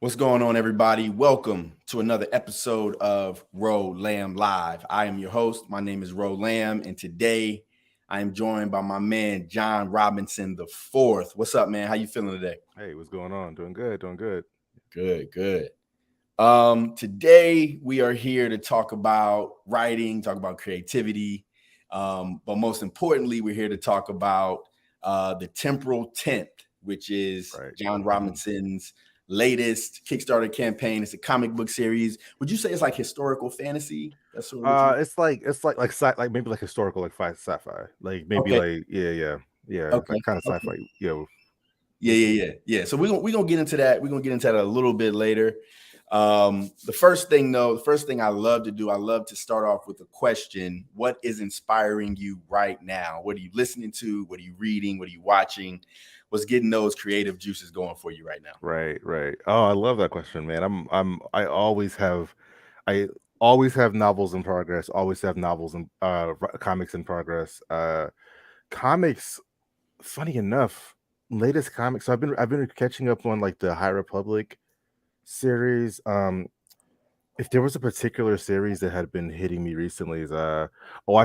What's going on, everybody? Welcome to another episode of Ro Lamb Live. I am your host. My name is Ro Lamb, and today I am joined by my man John Robinson the Fourth. What's up, man? How you feeling today? Hey, what's going on? Doing good, doing good. Good. Today we are here to talk about writing, talk about creativity, but most importantly, we're here to talk about the Temporal Tent, which is Right. John Robinson's latest Kickstarter campaign. It's a comic book series. Would you say it's like historical fantasy? That's sort of what you. It's like maybe like historical, like sci-fi, like maybe Okay. like yeah, Okay. like kind of Okay. sci-fi. Yeah. So we're gonna get into that. We're gonna get into that a little bit later. The first thing I love to do, I love to start off with a question. What is inspiring you right now? What are you listening to? What are you reading? What are you watching? What's getting those creative juices going for you right now? Right. Oh, I love that question, man. I always have novels in progress. Always have novels and comics in progress. Comics. Funny enough, latest comics. So I've been catching up on like the High Republic series. If there was a particular series that had been hitting me recently is I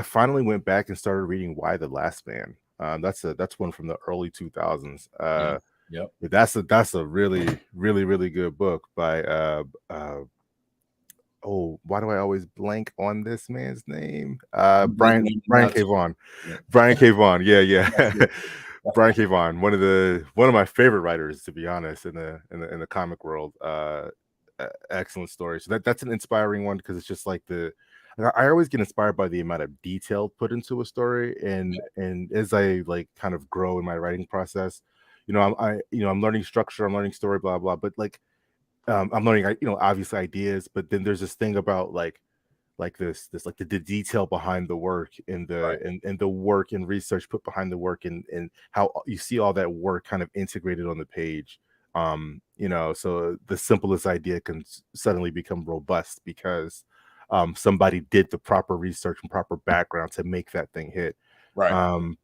finally went back and started reading Why the Last Man. That's one from the early 2000s. Yeah. Yep. That's a really good book by why do I always blank on this man's name? I'm Brian blanking Brian out K. too. Vaughan. Yeah. Brian K. Vaughan. Yeah. That's it. Brian K. Vaughan, one of my favorite writers, to be honest, in the comic world. Excellent story. So that's an inspiring one because it's just like I always get inspired by the amount of detail put into a story, and as I like kind of grow in my writing process, I'm learning structure, I'm learning story, blah blah. But like I'm learning, obviously ideas, but then there's this thing about like this like the detail behind the work and Right. the work and research put behind the work and how you see all that work kind of integrated on the page. So the simplest idea can suddenly become robust because somebody did the proper research and proper background to make that thing hit. Right. Um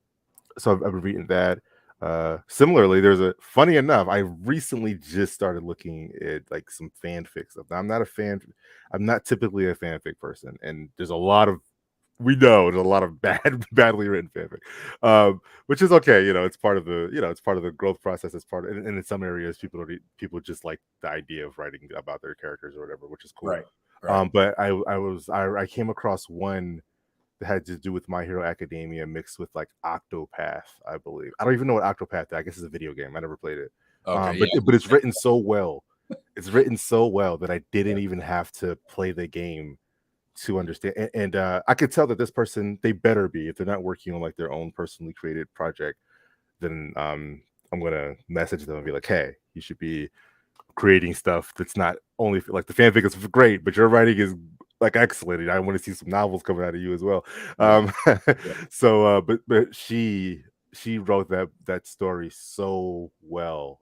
so I've been reading that. Similarly, funny enough, I recently just started looking at like some fanfic stuff. Now, I'm not typically a fanfic person, and there's a lot of we know there's a lot of badly written fanfic, which is okay. It's part of the growth process. It's part of, and in some areas, people just like the idea of writing about their characters or whatever, which is cool. Right. Right. But I came across one that had to do with My Hero Academia mixed with like Octopath, I believe. I don't even know what Octopath is. I guess it's a video game. I never played it. Okay. But it's written so well. It's written so well that I didn't even have to play the game to understand. And I could tell that this person, they better be, if they're not working on like their own personally created project, then I'm gonna message them and be like, hey, you should be creating stuff that's not only like the fanfic is great, but your writing is like excellent. I want to see some novels coming out of you as well. Yeah. Um, Yeah. but she wrote that story so well.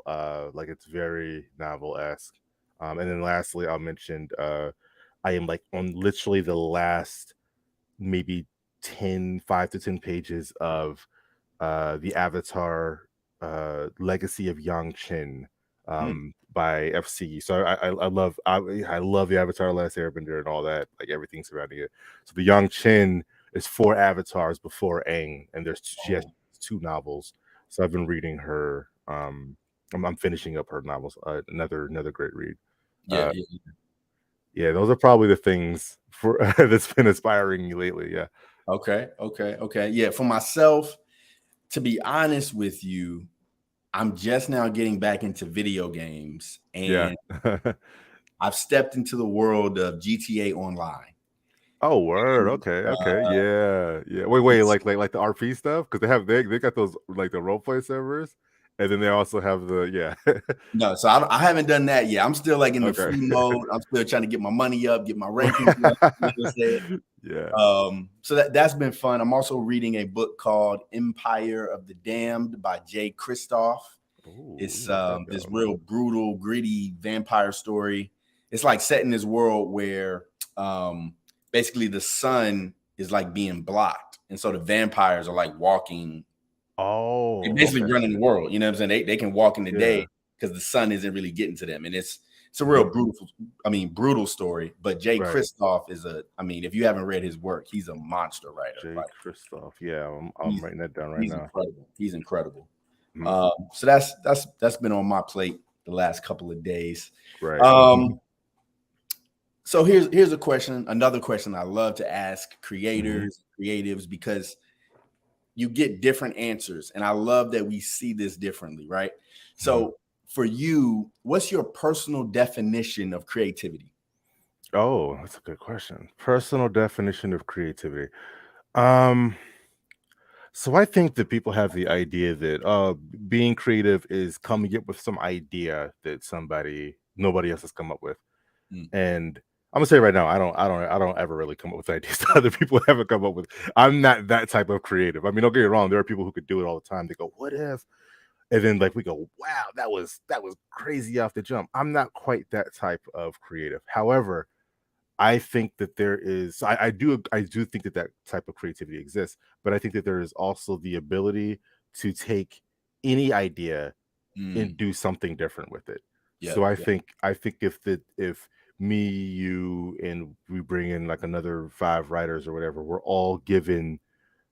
Like it's very novel-esque. And then lastly, I'll mention I am like on literally the last maybe 5 to 10 pages of the Avatar Legacy of Yang Chen Mm. by FC. So I love the Avatar Last Airbender and all that, like everything surrounding it. So the Yang Chen is 4 avatars before Aang, and she has Oh. 2 novels. So I've been reading her. I'm finishing up her novels. Another great read. Yeah. Uh, Yeah. yeah, those are probably the things for that's been inspiring me lately. Yeah. Okay. Yeah. For myself, to be honest with you, I'm just now getting back into video games, Yeah. and I've stepped into the world of GTA Online. Oh, word. And, Okay. Yeah. Wait. it's Like the RP stuff because they got those like the role play servers, and then they also have the yeah. no, so I haven't done that yet. I'm still like in the Okay. free mode. I'm still trying to get my money up, get my rankings up. You know what I'm saying? Yeah. So that's been fun. I'm also reading a book called Empire of the Damned by Jay Kristoff. Ooh, let It's me write that this down. real brutal, gritty vampire story. It's like set in this world where basically the sun is like being blocked, and so the vampires are like walking. They're Oh, basically okay. running the world. You know what I'm saying? They can walk in the Yeah. day because the sun isn't really getting to them, and it's it's a real brutal story. But Jay Right. Kristoff is if you haven't read his work, he's a monster writer. Jay Like Kristoff. Yeah, I'm he's writing that down right he's now. incredible. He's incredible. Mhm. So that's been on my plate the last couple of days. Right. So here's a question, another question I love to ask Mhm. creatives, because you get different answers, and I love that we see this differently, right? Mhm. So for you, what's your personal definition of creativity? Oh, that's a good question. Personal definition of creativity. Um, so I think that people have the idea that being creative is coming up with some idea that nobody else has come up with. Mm, And I'm gonna say right now, I don't ever really come up with ideas that other people haven't come up with. I'm not that type of creative. I mean, don't get me wrong, there are people who could do it all the time. They go, what if? And then like we go, wow, that was crazy off the jump. I'm not quite that type of creative. However, I think that there is I do think that type of creativity exists, but I think that there is also the ability to take any idea mm, and do something different with it. So yep, I yep, think I think if me, you, and we bring in like another 5 writers or whatever, we're all given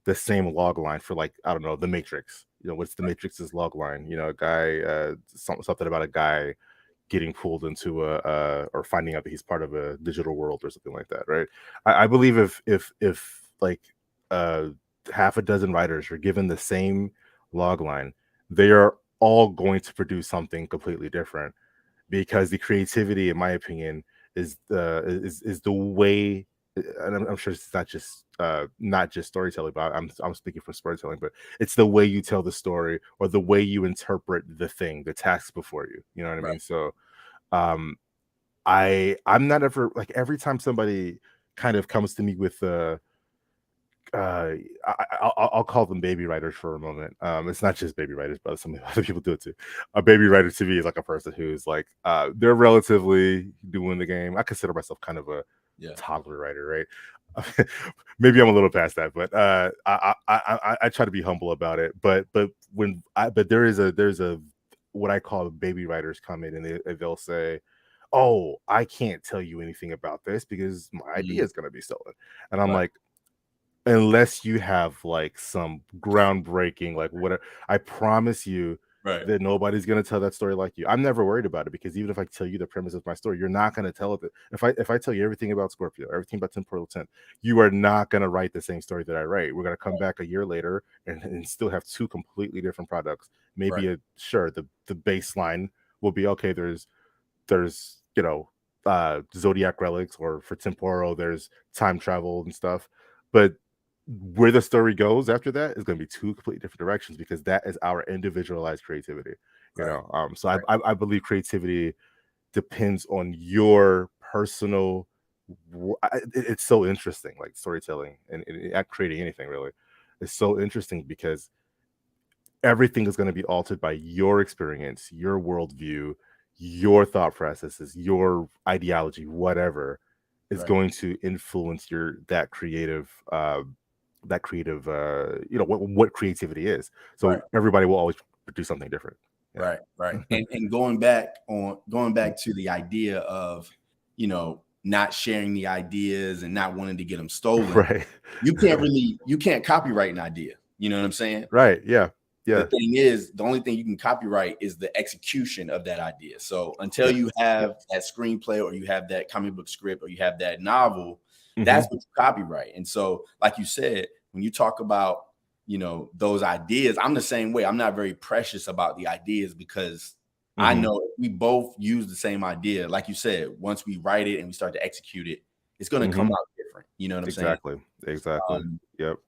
the same log line for, like, I don't know, the Matrix. What's the Matrix's log line? A guy, something about a guy getting pulled into or finding out that he's part of a digital world or something like that, right? I believe if like uh half a dozen writers are given the same log line, they are all going to produce something completely different, because the creativity, in my opinion, is the way. And I'm sure it's not just storytelling, but I'm speaking for storytelling, but it's the way you tell the story, or the way you interpret the task before you. You know what I right. mean? So um I'm not ever like, every time somebody kind of comes to me with I'll call them baby writers for a moment. It's not just baby writers, but some other people do it too. A baby writer to me is like a person who's like, they're relatively doing the game. I consider myself kind of a Yeah. toddler writer, right? Maybe I'm a little past that, but I try to be humble about it. But there's a what I call baby writers come in, and they'll say, "Oh, I can't tell you anything about this because my idea Mm, is going to be stolen," and I'm right, like, unless you have like some groundbreaking, like, whatever, I promise you right, that nobody's gonna tell that story like you. I'm never worried about it, because even if I tell you the premise of my story, you're not gonna tell it. If I tell you everything about Scorpio, everything about temporal tent, you are not gonna write the same story that I write. We're gonna come back a year later and still have two completely different products. right, Maybe sure, the baseline will be okay. There's zodiac relics, or for temporal there's time travel and stuff, but where the story goes after that is going to be two completely different directions, because that is our individualized creativity. right, So I, right, I believe creativity depends on your personal it's so interesting, like storytelling and at creating anything really. It's so interesting because everything is going to be altered by your experience, your worldview, your thought processes, your ideology, whatever is right, going to influence your that creative what creativity is. right. So everybody will always do something different. Right, right. Yeah. And going back to the idea of, not sharing the ideas and not wanting to get them stolen, Right. you can't copyright an idea. You know what I'm saying? Right. Yeah. The Yeah. thing is, the only thing you can copyright is the execution of that idea. So until Yes. you Yes. have that screenplay, or you have that comic book script, or you have that novel, Hmm. that's what you copyright. And so, like you said, when you talk about, those ideas, I'm the same way. I'm not very precious about the ideas, because I Hmm. know if we both use the same idea. Like you said, once we write it and we start to execute it, it's going to come Hmm. out different. You know what I'm saying? Exactly. Exactly. Um, Yep.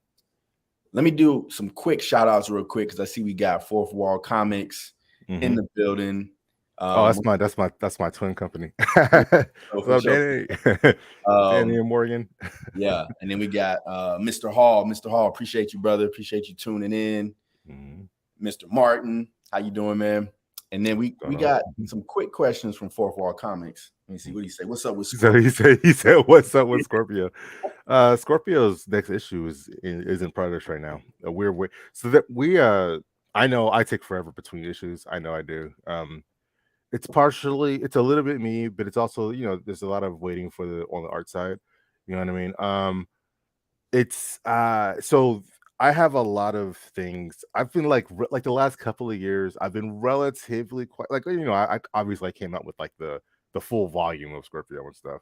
let me do some quick shout outs real quick, because I see we got Fourth Wall Comics in Hmm. the building. Oh, Um, that's my twin company. for What's up, sure. Danny? Danny Um, and Morgan. yeah, and then we got Mr. Hall. Mr. Hall, appreciate you, brother. Appreciate you tuning in. Mhm. Mr. Martin, how you doing, man? And then we Going on. got some quick questions from Fourth Wall Comics. Let me see what do you say. What's up with So Scorpio? he said, "What's up with Scorpio?" Scorpio's next issue is in progress right now. We're so that we I know I take forever between issues. I know I do. it's partially, it's a little bit me, but it's also, there's a lot of waiting for the on the art side. You know what I mean? It's so I have a lot of things. I've been like the last couple of years, I've been relatively quiet. Like, I obviously I came out with like the full volume of Scorpio and stuff.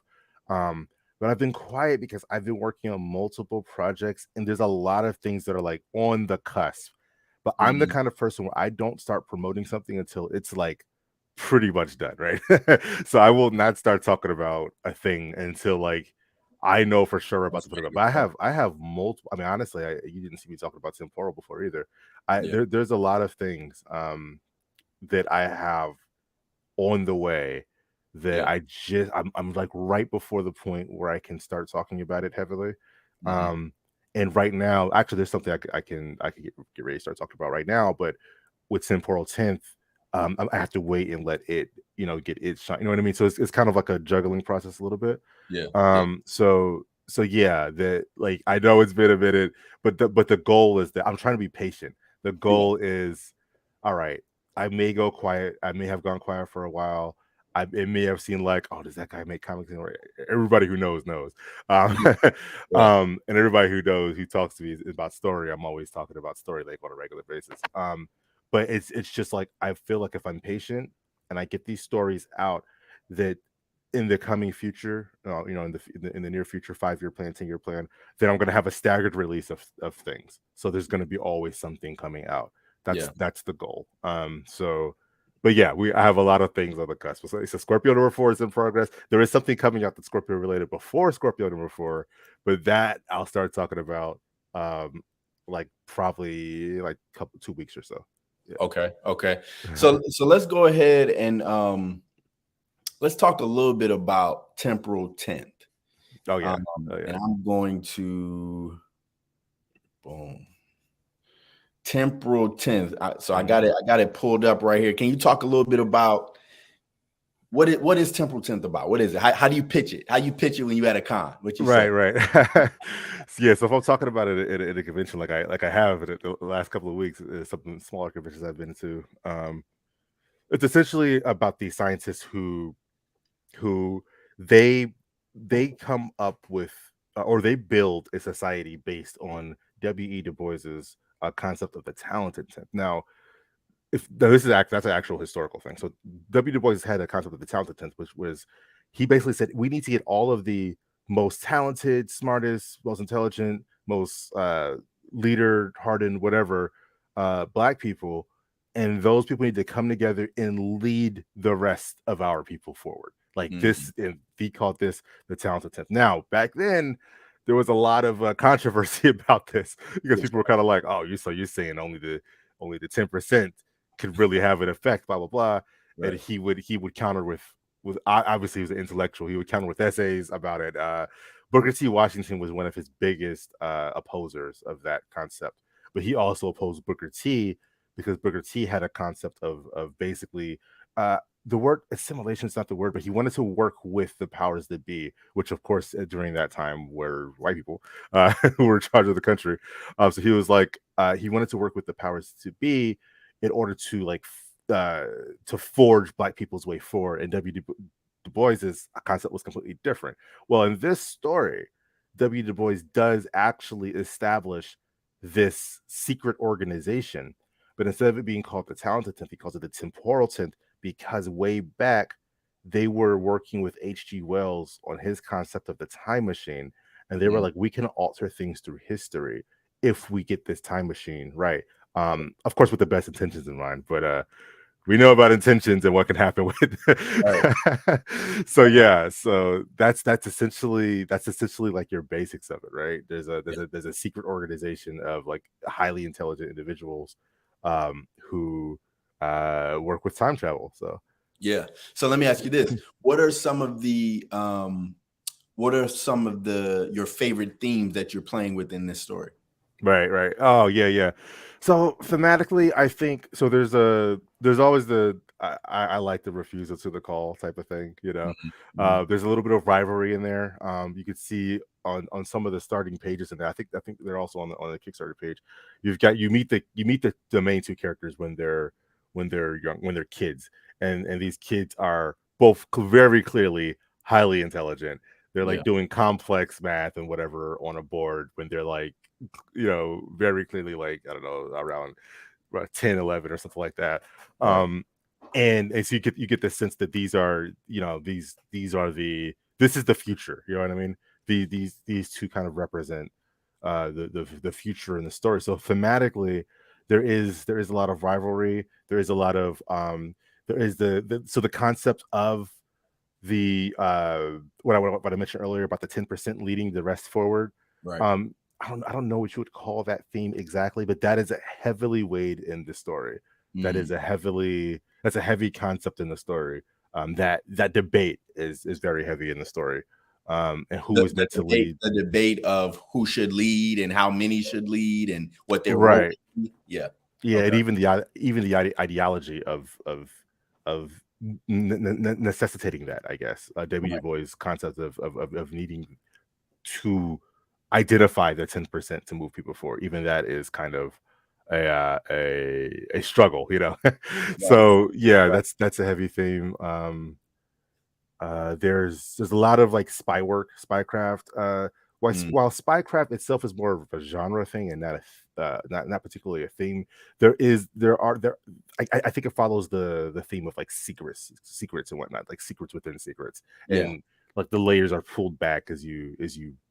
Um, but I've been quiet because I've been working on multiple projects and there's a lot of things that are like on the cusp. But I'm the Mhm. kind of person where I don't start promoting something until it's like pretty much done, right? So I will not start talking about a thing until like I know for sure we're about That's to put it up. right. But I have multiple. I mean, honestly, you didn't see me talking about temporal before either. Yeah. There's a lot of things that I have on the way that Yeah. I'm like right before the point where I can start talking about it heavily. Mhm. Um, and right now, actually, there's something I can get ready to start talking about right now. But with temporal tenth, I have to wait and let it get its shine. You know what I mean? So it's kind of like a juggling process a little bit. Yeah. Yeah. So yeah, that like I know it's been a minute, but the goal is that I'm trying to be patient. The Yeah. goal is, all right, I may go quiet. I may have gone quiet for a while. It may have seemed like, oh, does that guy make comics anymore? Everybody who knows. Um, Yeah. Yeah. and everybody who knows who talks to me about story, I'm always talking about story like on a regular basis. But it's just like I feel like if I'm patient and I get these stories out, that in the coming future, in the near future, 5-year plan, 10-year plan, then I'm going to have a staggered release of things. So there's going to be always something coming out. That's Yeah. that's the goal. But yeah, I have a lot of things on the cusp. So Scorpio number 4 is in progress. There is something coming out that's Scorpio related before Scorpio number 4, but that I'll start talking about like probably like couple 2 weeks or so. Okay. Okay. Yeah. So let's go ahead and let's talk a little bit about temporal tenth. Oh yeah. Oh And yeah. I'm going to boom. Temporal tenth. So I Mhm. got it. I got it pulled up right here. Can you talk a little bit about what is temporal tenth about? What is it? How do you pitch it? How you pitch it when you at a con? What you say? Right. Yeah, so if I'm talking about it at a convention like I have it the last couple of weeks, something smaller conventions I've been to, it's essentially about these scientists who they they come up with or they build a society based on W.E. Du Bois's concept of the talented tenth. Now, if now this is that's an actual historical thing. So W. Du Bois had a concept of the talented tenth, which was he basically said we need to get all of the most talented, smartest, most intelligent, most leader hardened, whatever, black people, and those people need to come together and lead the rest of our people forward. Like Mhm. this, and he called this the talented tenth. Now, back then, there was a lot of controversy about this because Yes. people were kind of like, "Oh, you're saying only the 10% could really have an effect, blah blah blah." And Right. he would counter with obviously he was an intellectual. He would counter with essays about it. Booker T. Washington was one of his biggest opposers of that concept, but he also opposed Booker T because Booker T had a concept of basically the word assimilation is not the word, but he wanted to work with the powers that be, which of course during that time were white people who were in charge of the country. So he was like he wanted to work with the powers to be in order to to forge black people's way forward. And Du Bois's concept was completely different. Well, in this story, Du Bois does actually establish this secret organization, but instead of it being called the talented tenth, he calls it the temporal tenth because way back they were working with H.G. Wells on his concept of the time machine, and they were Mhm. like, we can alter things through history if we get this time machine right. Of course, with the best intentions in mind, but we know about intentions and what can happen with. Right. So yeah, so that's essentially like your basics of it, right? There's a secret organization of like highly intelligent individuals who work with time travel. So Yeah. So let me ask you this. What are some of your favorite themes that you're playing with in this story? right. Oh yeah. So thematically, I think so. There's always I like the refusal to the call type of thing. Mhm. Mhm. There's a little bit of rivalry in there. You could see on some of the starting pages, and I think they're also on the Kickstarter page. You meet the main two characters when they're young, when they're kids, and these kids are both very clearly highly intelligent. They're Yeah. like doing complex math and whatever on a board when they're like, very clearly like, I don't know, around 10, 11 or something like that. Right. And so you get the sense that these are, this is the future. You know what I mean? These two kind of represent the future in the story. So thematically, there is a lot of rivalry. There is a lot of there is the concept of the what I mentioned earlier about the 10% leading the rest forward. Right. I don't know what you would call that theme exactly, but that is a heavily weighed in the story. That is that's a heavy concept in the story. That debate is very heavy in the story. And who is meant to lead. The debate of who should lead and how many should lead and what their role Right. should be. Yeah. Yeah, Okay. and even the ideology of necessitating that, I guess. W. Du Right. Bois' concept of needing to identify the 10% to move people forward. Even that is kind of a struggle, Right. So yeah, Right. that's a heavy theme. There's a lot of like spycraft. Mm. While spycraft itself is more of a genre thing and not particularly a theme, I think it follows the theme of like secrets and whatnot, like secrets within secrets, Yeah. and like the layers are pulled back as you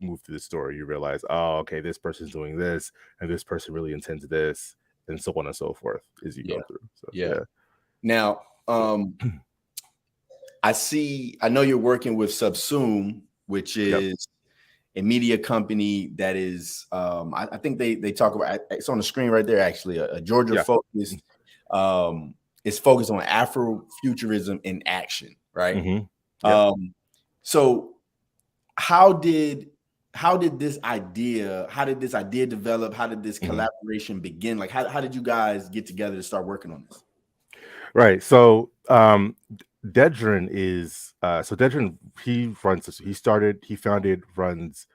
move through the story. You realize, oh, okay, this person's doing this, and this person really intends this, and so on and so forth as you Yeah. go through. So Yeah. Now, I know you're working with Subsume, which Yep. is a media company that is, I think they talk about, it's on the screen right there, actually, a Georgia Yeah. focused, it's focused on Afrofuturism in action, right? Hmm. Yep. So how did this idea develop? How did this Hmm. collaboration begin? Like, how did you guys get together to start working on this? Right. So Dedrin Dedrin, he founded, runs,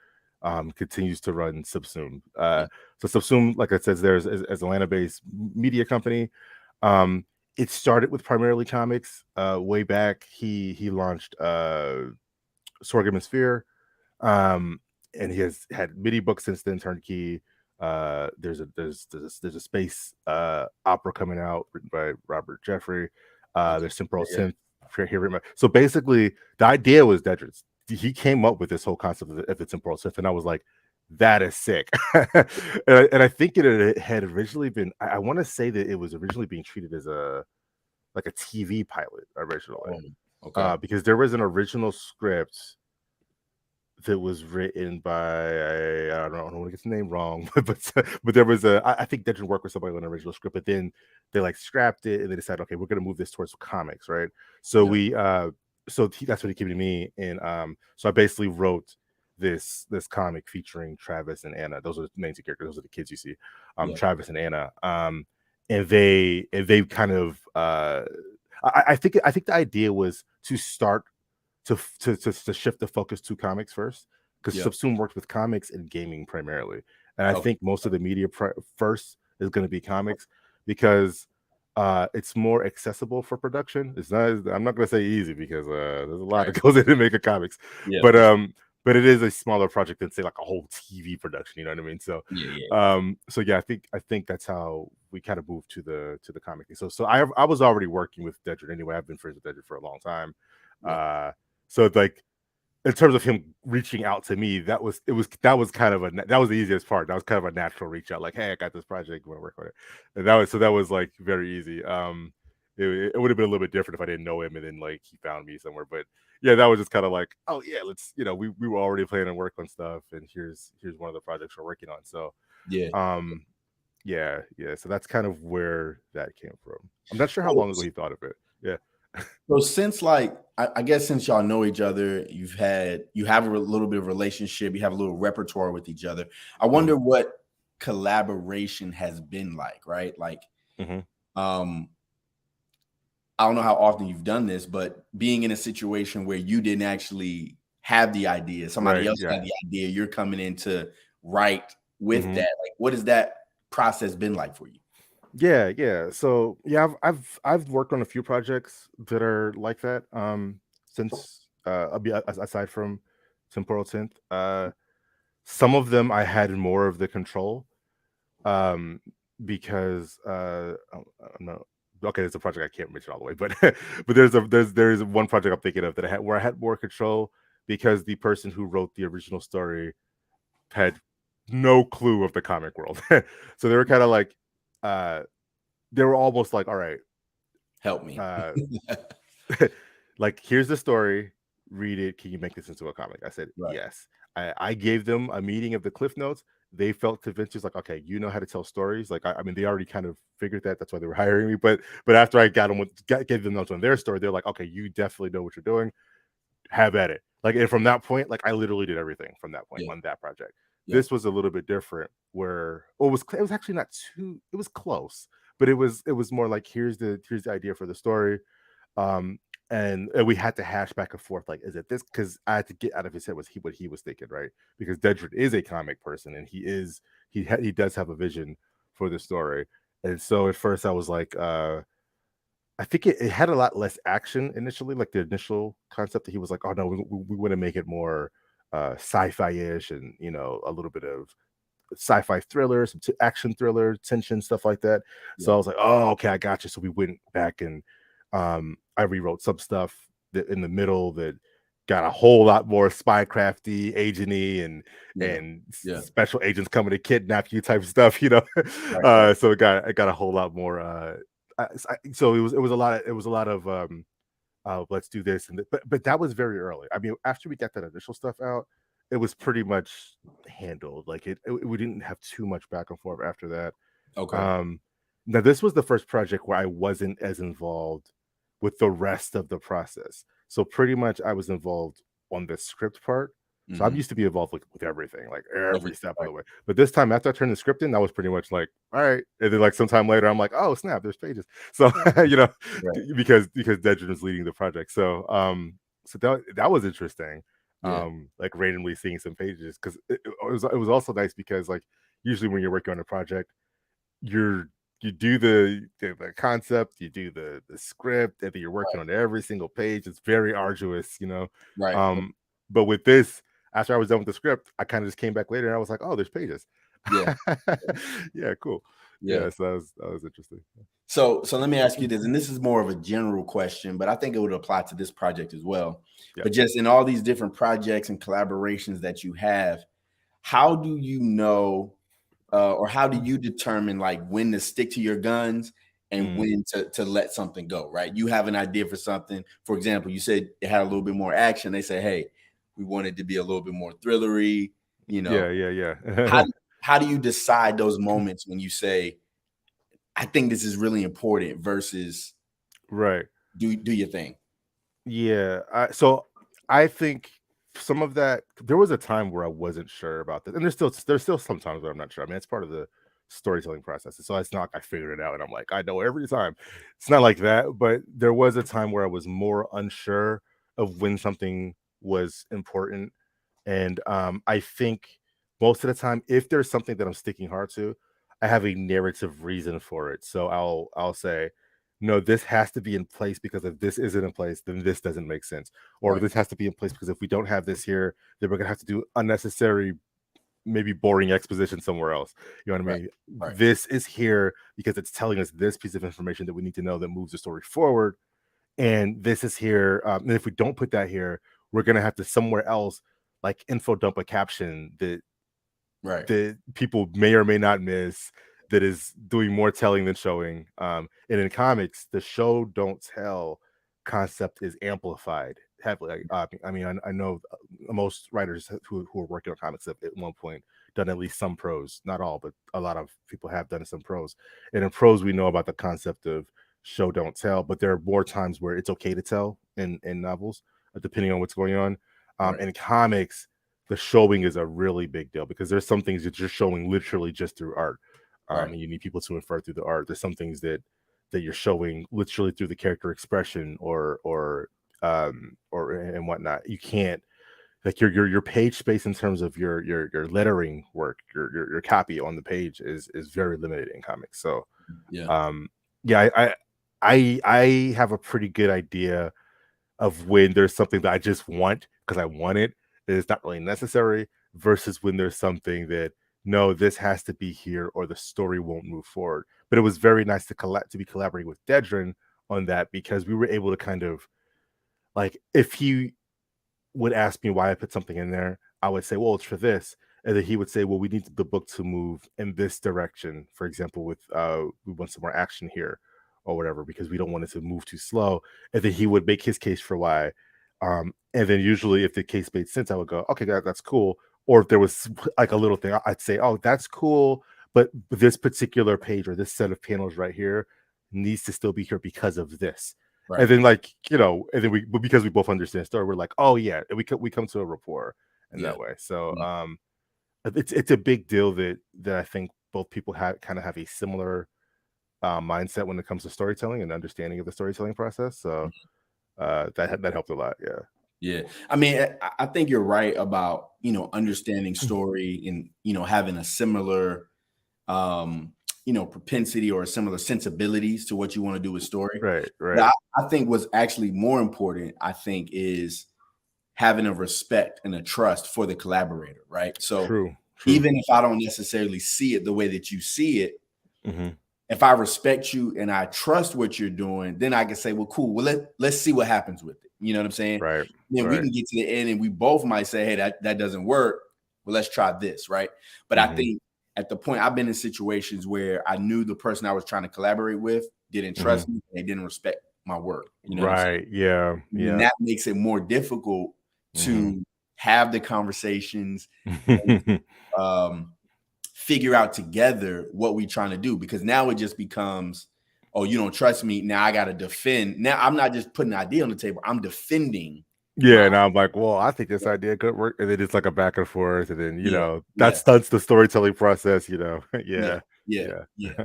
continues to run Subsume. Yeah. So Subsume, like I said, there's as Atlanta-based media company. It started with primarily comics. Way back, he launched Sorghum and Sphere. And he has had many books since then. Turnkey. There's a space opera coming out written by Robert Jeffrey. Okay. There's Temporal Yeah. Synth. So basically, the idea was Dedrick's. He came up with this whole concept of the Temporal Synth, and I was like, that is sick. And I think it had originally been. I want to say that it was originally being treated as a TV pilot originally, Oh, okay. because there was an original script that was written by I don't want to get the name wrong, but there was I think that didn't work with somebody on an original script, but then they like scrapped it and they decided, okay, we're gonna move this towards comics, right? So Yeah. that's what he came to me, and so I basically wrote this comic featuring Travis and Anna. Those are the main two characters. Those are the kids you see, Yeah. Travis and Anna, and they kind of I think the idea was to start to shift the focus to comics first, because Yeah. Subsume works with comics and gaming primarily, and I Okay. think most of the media first is going to be comics, because it's more accessible for production. It's not. I'm not going to say easy, because there's a lot Right. that goes into making comics, Yeah. but it is a smaller project than say like a whole TV production. You know what I mean? So Yeah. so yeah, I think that's how we kind of moved to the comic thing. So I was already working with Dedrick anyway. I've been friends with Dedrick for a long time. Yeah. So like, in terms of him reaching out to me, that was that was the easiest part. That was kind of a natural reach out, like, hey, I got this project, you want to work on it? And that was like very easy. It would have been a little bit different if I didn't know him and then like he found me somewhere. But yeah, that was just kind of like, oh yeah, let's, we were already planning to work on stuff, and here's one of the projects we're working on. So Yeah. yeah. So that's kind of where that came from. I'm not sure how So, long ago he thought of it. Yeah. so since like I guess since y'all know each other, you have a little bit of relationship, you have a little repertoire with each other. I Mhm. wonder what collaboration has been like, right? Like, Mhm. um, I don't know how often you've done this, but being in a situation where you didn't actually have the idea, somebody Right. else Yeah. had the idea, you're coming in to write with Mhm. that. Like, what has that process been like for you? Yeah. So yeah, I've worked on a few projects that are like that. Since aside from Temporal Synth, some of them I had more of the control. Um, because I don't know. Okay, there's a project I can't mention all the way, but but there's one project I'm thinking of that I had where I had more control because the person who wrote the original story had no clue of the comic world. So they were kind of like, uh, they were almost like, all right, Help me. uh, like here's the story, read it. Can you make this into a comic? I said Right. yes. I gave them a meeting of the cliff notes. They felt convinced. Just like, okay, you know how to tell stories. Like, I mean, they already kind of figured that. That's why they were hiring me. But after I got them gave them notes on their story, they're like, okay, you definitely know what you're doing. Have at it. Like, and from that point, like I literally did everything from that point Yeah. on that project. Yeah. This was a little bit different, where it was actually not too. It was close, but it was more like here's the idea for the story. um and we had to hash back and forth, like, is it this? Because I had to get out of his head was he what he was thinking, right? Because Dedrick is a comic person, and he does have a vision for the story. And so at first I was like, I think it had a lot less action initially, like the initial concept that he was like, oh no, we want to make it more sci-fi-ish, and a little bit of sci-fi thriller, some action thriller, tension, stuff like that. Yeah. So I was like, oh, okay, I got you. So we went back and I rewrote some stuff that in the middle that got a whole lot more spycrafty, agenty, Yeah. and Yeah. special agents coming to kidnap you type stuff, Right. Right. So it got a whole lot more. So it was a lot of let's do this but that was very early. I mean, after we got that initial stuff out, it was pretty much handled. Like we didn't have too much back and forth after that. Okay. um Now this was the first project where I wasn't as involved with the rest of the process. So pretty much I was involved on the script part. So I'm Hmm. used to be involved with everything, like Every every step of right. the way. But this time, after I turned the script in, I was pretty much like, all right. And then like sometime later, I'm like, oh snap, there's pages. So Right. because Dedrick was leading the project. So that was interesting. Yeah. Like randomly seeing some pages, because it was also nice because like usually when you're working on a project, you're you do the concept, you do the script, and then you're working on every single page. It's very arduous, Right. Right. um but with this, after I was done with the script, I kind of just came back later and I was like, oh, there's pages. Yeah. Yeah, cool. Yeah. Yeah, so that was interesting. So let me ask you this, and this is more of a general question, but I think it would apply to this project as well. Yeah. But just in all these different projects and collaborations that you have, how do you know, or how do you determine like when to stick to your guns and Mm. when to let something go? Right? You have an idea for something. For example, you said it had a little bit more action. They say, hey, we want it to be a little bit more thrillery. You know, how Yeah. how do you decide those moments when you say, I think this is really important versus Right. do your thing. Yeah. So I think some of that, there was a time where I wasn't sure about this, and there's still some times where I'm not sure. I mean, it's part of the storytelling process. So it's not like I figured it out and I'm like, I know every time. It's not like that, but there was a time where I was more unsure of when something was important. And I think most of the time, if there's something that I'm sticking hard to, I have a narrative reason for it. So I'll say, no, this has to be in place, because if this isn't in place, then this doesn't make sense. Or Right. this has to be in place because if we don't have this here, then we're gonna have to do unnecessary, maybe boring exposition somewhere else. You know what I Right. mean? Right. This is here because it's telling us this piece of information that we need to know that moves the story forward. And this is here. And if we don't put that here, we're gonna have to somewhere else, like info dump a caption Right. that people may or may not miss, that is doing more telling than showing. And in comics, the show don't tell concept is amplified heavily. I mean, I know most writers who are working on comics have at one point done at least some prose, not all, but a lot of people have done some prose. And in prose, we know about the concept of show don't tell, but there are more times where it's okay to tell in novels, depending on what's going on. Right. In comics, the showing is a really big deal, because there's some things that you're showing literally just through art. Right. And you need people to infer through the art. There's some things that you're showing literally through the character expression or and whatnot. You can't like your page space in terms of your lettering work, your copy on the page is very limited in comics. So Yeah. yeah, I have a pretty good idea of when there's something that I just want because I want it, that it's not really necessary, versus when there's something that no, this has to be here or the story won't move forward. But it was very nice to be collaborating with Dedrin on that, because we were able to kind of, like, if he would ask me why I put something in there, I would say, well, it's for this. And then he would say, well, we need the book to move in this direction. For example, with we want some more action here or whatever, because we don't want it to move too slow. And then he would make his case for why. And then usually if the case made sense, I would go, okay, that's cool. Or if there was like a little thing, I'd say, oh, that's cool. But this particular page or this set of panels right here needs to still be here because of this. Right. And then, like, you know, and then because we both understand the story, we're like, oh yeah, we come to a rapport in that way. So it's a big deal that I think both people kind of have a similar mindset when it comes to storytelling and understanding of the storytelling process. So that helped a lot. Yeah. Yeah. I mean, I think you're right about, understanding story and, having a similar, propensity or similar sensibilities to what you want to do with story. Right. But I think what's actually more important, I think, is having a respect and a trust for the collaborator, right? So True. even if I don't necessarily see it the way that you see it, if I respect you and I trust what you're doing, then I can say, well, cool. Well, let's see what happens with it. You know what I'm saying? Right. Then we can get to the end and we both might say, hey, that doesn't work. Well, let's try this, right? But I think at the point, I've been in situations where I knew the person I was trying to collaborate with didn't trust me. They didn't respect my work. You know what I'm saying? Yeah. And that makes it more difficult to have the conversations and figure out together what we're trying to do, because now it just becomes, oh, you don't trust me. Now I got to defend. Now I'm not just putting an idea on the table. I'm defending. Yeah, and I'm like, well, I think this idea could work, and then it's like a back and forth, and then that stunts the storytelling process. Yeah.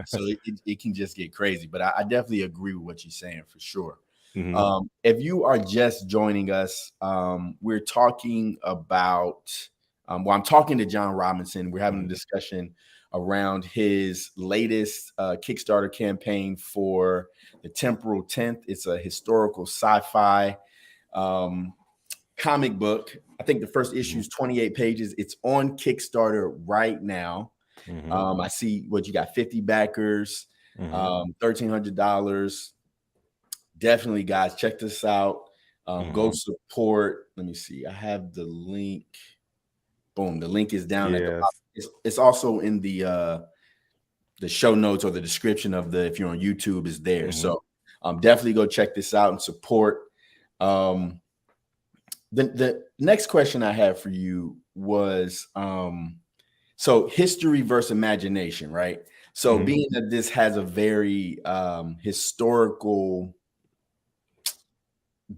So it can just get crazy, but I definitely agree with what you're saying for sure. If you are just joining us, we're talking about. I'm talking to John Robinson. We're having a discussion around his latest Kickstarter campaign for The Temporal Tenth. It's a historical sci-fi comic book. I think the first issue is 28 pages. It's on Kickstarter right now. I see what you got, 50 backers, $1,300. Definitely, guys, check this out. Go support. Let me see. I have the link. Boom. The link is down at the bottom. It's also in the show notes or the description of if you're on YouTube, is there. So definitely go check this out and support. The next question I had for you was, so history versus imagination, right? So being that this has a very historical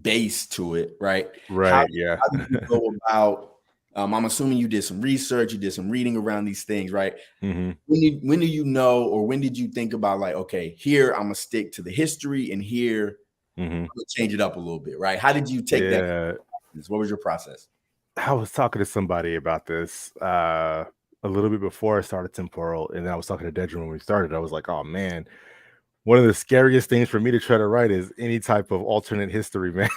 base to it, right? Right. How do you go about? I'm assuming you did some research, you did some reading around these things, right? When do you know, or when did you think about, like, okay, here I'm gonna stick to the history, and here I'm gonna change it up a little bit, right? How did you take that? What was your process? I was talking to somebody about this a little bit before I started Temporal, and then I was talking to Dedra when we started. I was like, oh man, one of the scariest things for me to try to write is any type of alternate history, man,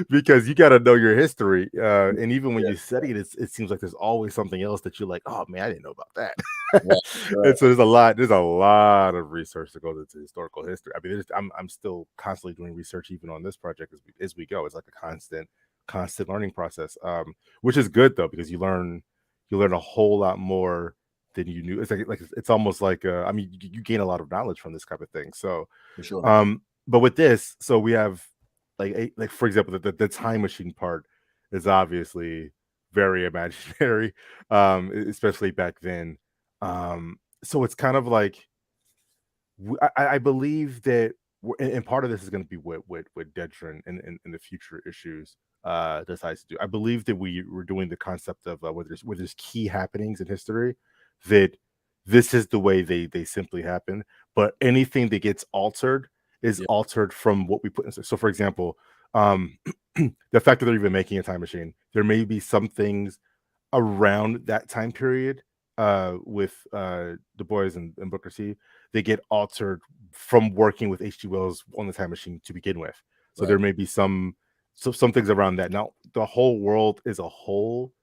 because you got to know your history, and even when you study it, it seems like there's always something else that you're like, oh man, I didn't know about that. And so there's a lot of research that goes into historical history. I mean, I'm still constantly doing research even on this project as we go. It's like a constant learning process, which is good though, because you learn a whole lot more than you knew. It's like it's almost like I mean, you gain a lot of knowledge from this type of thing. So for sure. But with this, so we have like for example, the time machine part is obviously very imaginary, especially back then. So it's kind of like I believe that, and part of this is going to be what Dedrin in the future issues decides to do. I believe that we're doing the concept of where there's key happenings in history, that this is the way they simply happen, but anything that gets altered is altered from what we put in. So for example, Um, the fact that they're even making a time machine, there may be some things around that time period with Du Bois and Booker T. They get altered from working with H.G. Wells on the time machine to begin with. So Right. there may be some things around that. Now the whole world as a whole,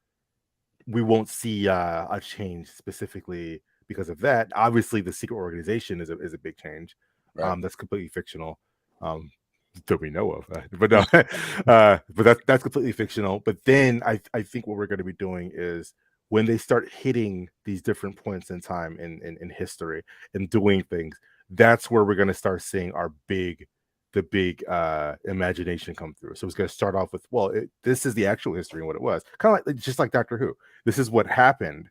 we won't see a change specifically because of that. Obviously, the secret organization is a big change. Right. That's completely fictional. That we know of, but no, but that's completely fictional. But then I think what we're going to be doing is when they start hitting these different points in time in history and doing things, that's where we're going to start seeing the big imagination come through. So it's going to start off with, well, this is the actual history and what it was, kind of like just like Doctor Who. This is what happened,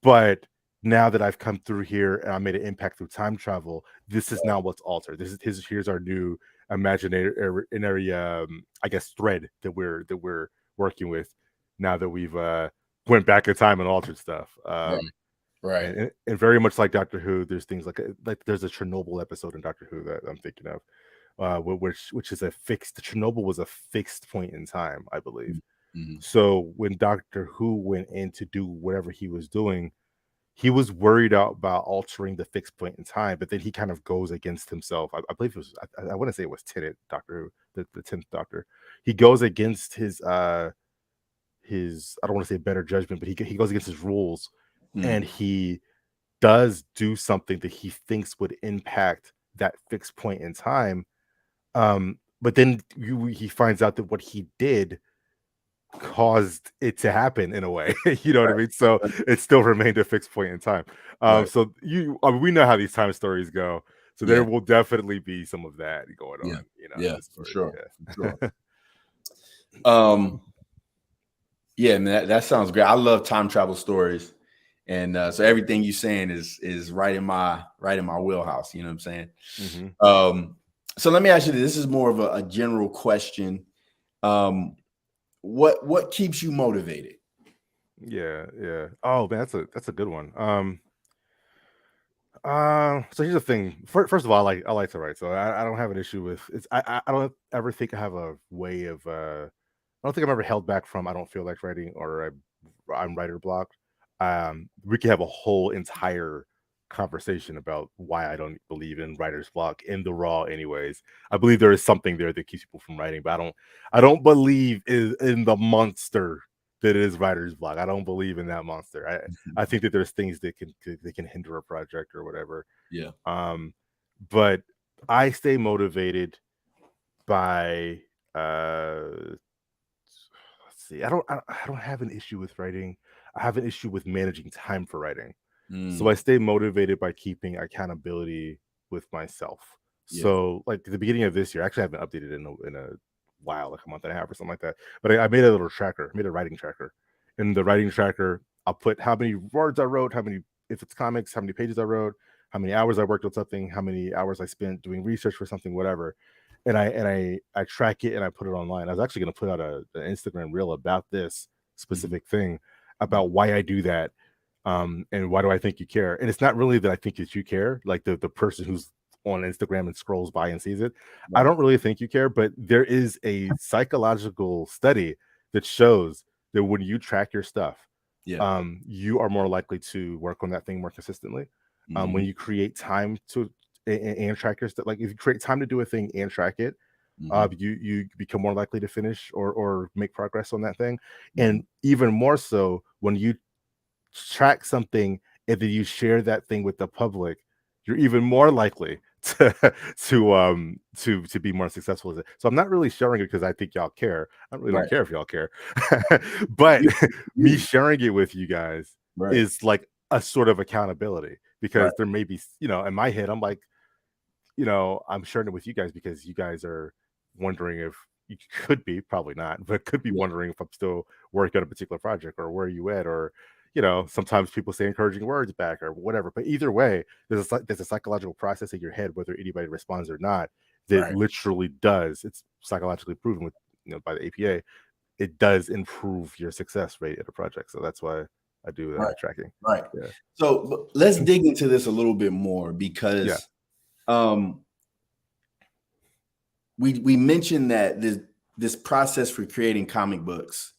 but now that I've come through here and I made an impact through time travel, this is now what's altered. This is here's our new imaginary I guess thread that we're working with now that we've went back in time and altered stuff. Right. Right. And very much like Doctor Who, there's things like there's a Chernobyl episode in Doctor Who that I'm thinking of, which is a fixed. Chernobyl was a fixed point in time, I believe. Mm-hmm. So when Doctor Who went in to do whatever he was doing, he was worried about altering the fixed point in time, but then he kind of goes against himself. I believe it was, I want to say it was Tennant, Doctor Who, the 10th Doctor. He goes against his I don't want to say better judgment, but he goes against his rules, and he does do something that he thinks would impact that fixed point in time. But then he finds out that what he did caused it to happen in a way. You know what I mean? So it still remained a fixed point in time. So we know how these time stories go. So there will definitely be some of that going on. You know, yeah, in this for story. sure. For sure. Yeah, man, that sounds great. I love time travel stories, and so everything you're saying is right in my wheelhouse. You know what I'm saying? Mm-hmm. So let me ask you this. This is more of a general question. What keeps you motivated? Yeah. Oh man, that's a good one. So here's the thing. First of all, I like to write, so I don't have an issue with it's. I don't ever think I have a way of. I don't think I'm ever held back from I don't feel like writing or I'm writer blocked. We can have a whole entire conversation about why I don't believe in writer's block in the raw. Anyways, I believe there is something there that keeps people from writing, but I don't believe in the monster that is writer's block. I don't believe in that monster. I think that there's things that can hinder a project or whatever. Yeah. But I stay motivated by let's see. I don't have an issue with writing. I have an issue with managing time for writing. So I stay motivated by keeping accountability with myself. Yeah. So like at the beginning of this year, actually I haven't updated in a while, like a month and a half or something like that. But I made a little tracker, made a writing tracker. In the writing tracker, I'll put how many words I wrote, how many, if it's comics, how many pages I wrote, how many hours I worked on something, how many hours I spent doing research for something, whatever. And I track it and I put it online. I was actually going to put out an Instagram reel about this specific thing, about why I do that, and why do I think you care. And it's not really that I think that you care, like the person who's on Instagram and scrolls by and sees it. I don't really think you care, but there is a psychological study that shows that when you track your stuff, you are more likely to work on that thing more consistently. When you create time to and track your stuff, like if you create time to do a thing and track it, you become more likely to finish or make progress on that thing. And even more so when you track something and then you share that thing with the public, you're even more likely to to be more successful as it. So I'm not really sharing it because I think y'all care. I really don't care if y'all care. But me sharing it with you guys is like a sort of accountability, because there may be, in my head, I'm like, I'm sharing it with you guys because you guys are wondering if you could be, probably not, but could be wondering if I'm still working on a particular project or where are you at, or sometimes people say encouraging words back or whatever. But either way, there's a psychological process in your head, whether anybody responds or not, that literally does. It's psychologically proven with by the APA. It does improve your success rate at a project. So that's why I do tracking. Right. Yeah. So let's dig into this a little bit more, because we mentioned that this process for creating comic books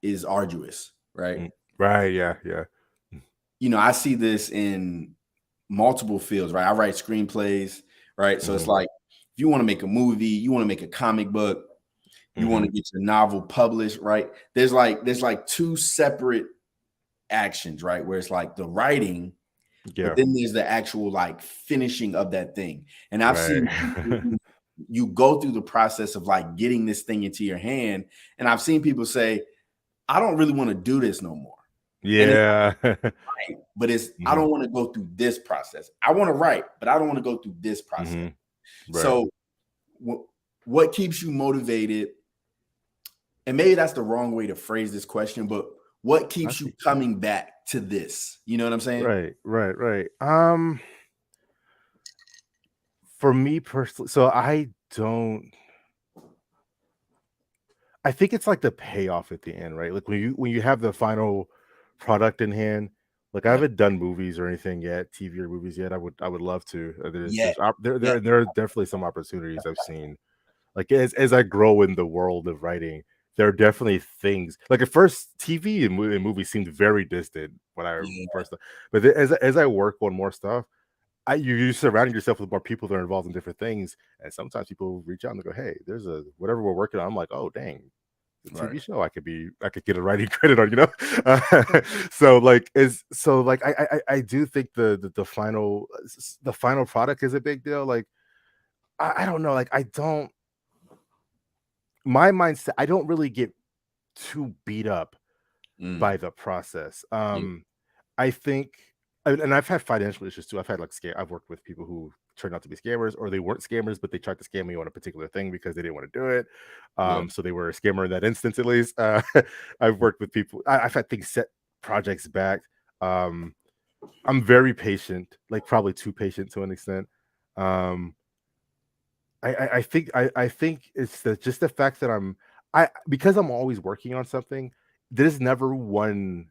is arduous, right? Right. Yeah. Yeah. You know, I see this in multiple fields, right? I write screenplays, right? So it's like if you want to make a movie, you want to make a comic book, you want to get your novel published, right? There's like two separate actions, right? Where it's like the writing, but then there's the actual like finishing of that thing. And I've seen people who, you go through the process of like getting this thing into your hand, and I've seen people say, I don't really want to do this no more. Yeah. Right, but it's I don't want to go through this process. I want to write, but I don't want to go through this process. Right. So what keeps you motivated? And maybe that's the wrong way to phrase this question, but what keeps you coming back to this? You know what I'm saying? Right. For me personally, so I think it's like the payoff at the end, right? Like when you have the final product in hand. Like I haven't done movies or anything yet, TV or movies yet. I would love to. There are definitely some opportunities I've seen. Like as I grow in the world of writing, there are definitely things. Like at first, TV and movies seemed very distant when I first. But as I work on more stuff, you surrounding yourself with more people that are involved in different things, and sometimes people reach out and go, "Hey, there's a whatever we're working on." I'm like, "Oh, dang." TV show I could get a writing credit on, you know. I do think the final product is a big deal. Like I don't know, like my mindset, I don't really get too beat up by the process. I think, and I've had financial issues too. I've had I've worked with people who turned out to be scammers, or they weren't scammers, but they tried to scam me on a particular thing because they didn't want to do it. So they were a scammer in that instance, at least. I've worked with people. I've had things set projects back. I'm very patient, like probably too patient to an extent. I think it's just the fact that because I'm always working on something. There's never one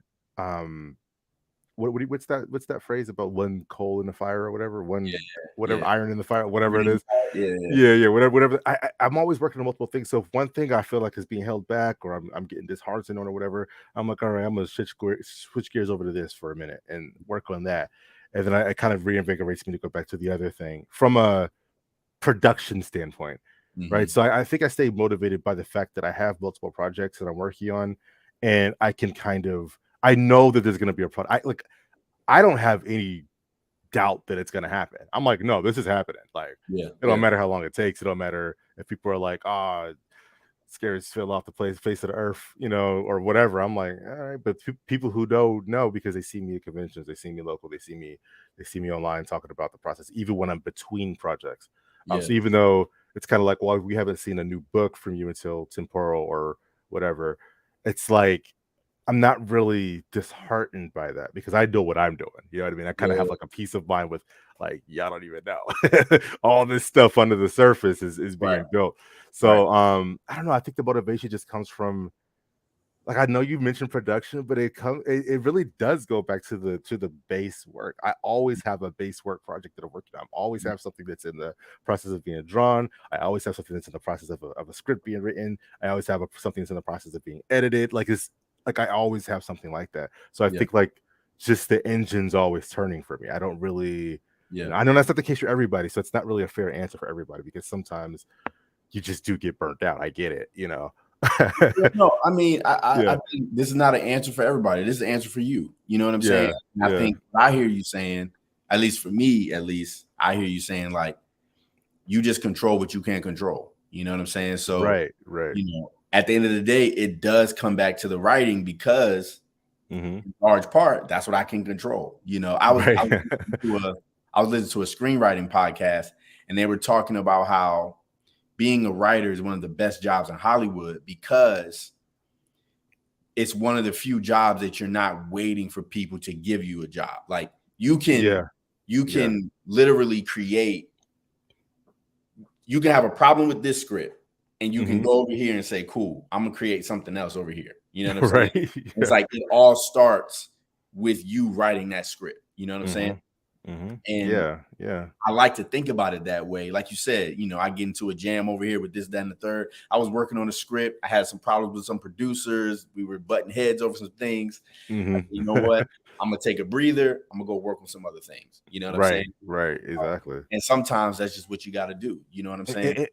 what's that phrase about one coal in the fire or whatever, iron in the fire, whatever it is. Whatever. I'm always working on multiple things. So if one thing I feel like is being held back, or I'm getting disheartened on or whatever, I'm like, all right, I'm gonna switch gears over to this for a minute and work on that, and then I kind of reinvigorates me to go back to the other thing from a production standpoint, right? So I think I stay motivated by the fact that I have multiple projects that I'm working on, and I know that there's going to be a product. I don't have any doubt that it's going to happen. I'm like, no, this is happening. Like, it don't matter how long it takes. It don't matter if people are like, scares fell off the face of the earth, you know, or whatever. I'm like, all right, but people who don't know because they see me at conventions, they see me local, they see me online talking about the process, even when I'm between projects. So even though it's kind of like, well, we haven't seen a new book from you until temporal or whatever, it's like I'm not really disheartened by that because I know what I'm doing. You know what I mean? I kind of have like a peace of mind with like, y'all don't even know all this stuff under the surface is being built. So I don't know. I think the motivation just comes from, like, I know you mentioned production, but it really does go back to the base work. I always have a base work project that I'm working on. I always have something that's in the process of being drawn. I always have something that's in the process of a script being written. I always have something that's in the process of being edited. Like I always have something like that. So I think like just the engine's always turning for me. I don't really, you know, I know that's not the case for everybody. So it's not really a fair answer for everybody because sometimes you just do get burnt out. I get it, you know. No, I mean, I think this is not an answer for everybody. This is an answer for you. You know what I'm saying? I think I hear you saying, at least for me, I hear you saying like, you just control what you can't control. You know what I'm saying? So, right. You know, at the end of the day, it does come back to the writing because, in large part, that's what I can control. You know, I was listening to a screenwriting podcast, and they were talking about how being a writer is one of the best jobs in Hollywood because it's one of the few jobs that you're not waiting for people to give you a job. Like you can literally create. You can have a problem with this script and you can go over here and say, cool, I'm gonna create something else over here. You know what I'm saying? It's like it all starts with you writing that script. You know what I'm saying? And Yeah, yeah. I like to think about it that way. Like you said, I get into a jam over here with this, that, and the third. I was working on a script. I had some problems with some producers. We were butting heads over some things. You know what? I'm gonna take a breather. I'm gonna go work on some other things. You know what I'm Right, saying? right, exactly. And sometimes that's just what you got to do. You know what I'm saying?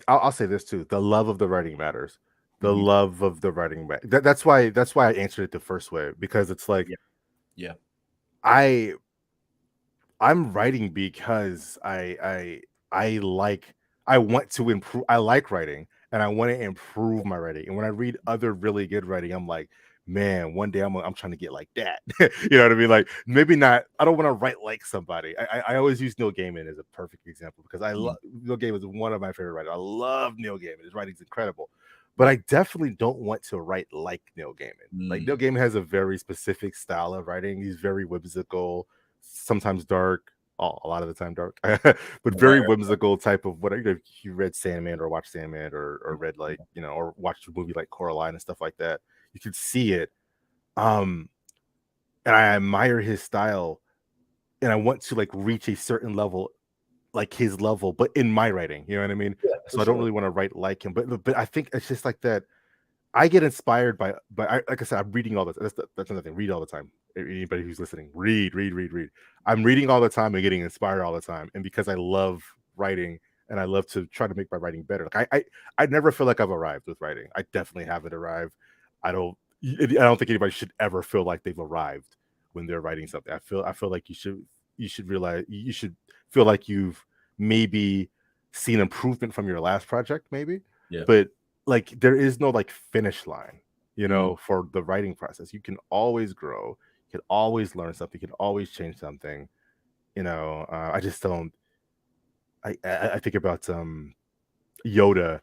I'll say this too: the love of the writing matters. The Mhm. love of the writing that's why I answered it the first way, because it's like Yeah. Yeah. I I'm writing because I want to improve. I like writing and I want to improve my writing. And when I read other really good writing, I'm like, man, one day I'm trying to get like that. You know what I mean? Like maybe not. I don't want to write like somebody. I always use Neil Gaiman as a perfect example because I Mhm. love Neil Gaiman is one of my favorite writers. I love Neil Gaiman. His writing's incredible. But I definitely don't want to write like Neil Gaiman. Like Neil Mm. Gaiman has a very specific style of writing. He's very whimsical, sometimes dark, a lot of the time dark, but very Right. whimsical type of whatever. If you read Sandman or watched Sandman or read like Yeah. or watched a movie like Coraline and stuff like that, you could see it. Um, and I admire his style, and I want to like reach a certain level, like his level, but in my writing. You know what I mean? Yeah, for So I don't sure. really want to write like him, but I think it's just like that. I get inspired by like I said, I'm reading all this. That's another thing. Read all the time. Anybody who's listening, read, read, read, read. I'm reading all the time and getting inspired all the time. And because I love writing and I love to try to make my writing better. Like I never feel like I've arrived with writing. I definitely haven't arrived. I don't I don't think anybody should ever feel like they've arrived when they're writing something. I feel like you should realize you should feel like you've maybe seen improvement from your last project, maybe, Yeah. but like there is no like finish line, Mm. for the writing process. You can always grow, you can always learn something, you can always change something. I just don't. I think about Yoda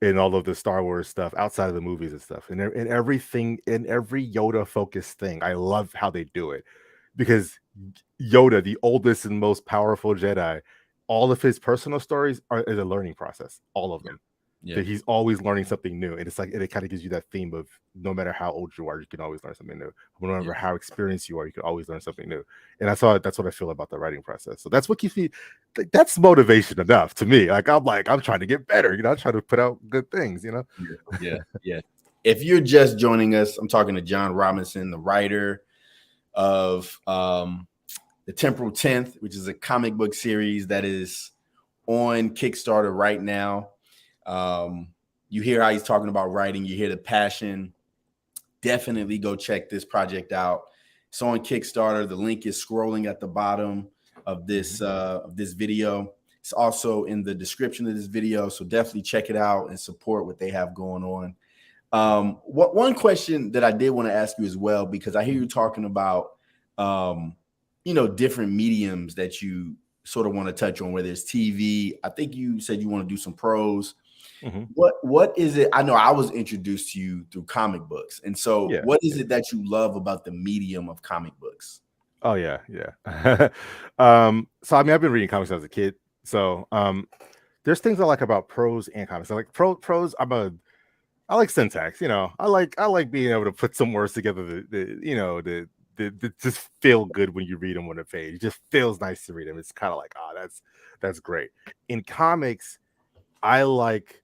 and all of the Star Wars stuff outside of the movies and stuff, and everything in every Yoda focused thing. I love how they do it because Yoda, the oldest and most powerful Jedi, all of his personal stories is a learning process. All of Yeah. them, Yeah. that he's always learning something new. And it's like, and it kind of gives you that theme of no matter how old you are, you can always learn something new. No Yeah. matter how experienced you are, you can always learn something new. And that's what I feel about the writing process. So that's what keeps me, that's motivation enough to me. I'm trying to get better, I'm trying to put out good things. Yeah. Yeah. Yeah. If you're just joining us, I'm talking to John Robinson, the writer of the Temporal 10th, which is a comic book series that is on Kickstarter right now. Um, you hear how he's talking about writing, you hear the passion. Definitely go check this project out. It's on Kickstarter. The link is scrolling at the bottom of this video. It's also in the description of this video, so definitely check it out and support what they have going on. What one question that I did want to ask you as well, because I hear you talking about different mediums that you sort of want to touch on, whether it's TV. I think you said you want to do some prose. Mm-hmm. What is it? I know I was introduced to you through comic books. And so Yeah, what is yeah. it that you love about the medium of comic books? Oh yeah, yeah. So I mean, I've been reading comics as a kid. So there's things I like about prose and comics. I like prose. I like syntax. I like being able to put some words together. The just feel good when you read them on a page. It just feels nice to read them. It's kind of like, that's great. In comics, I like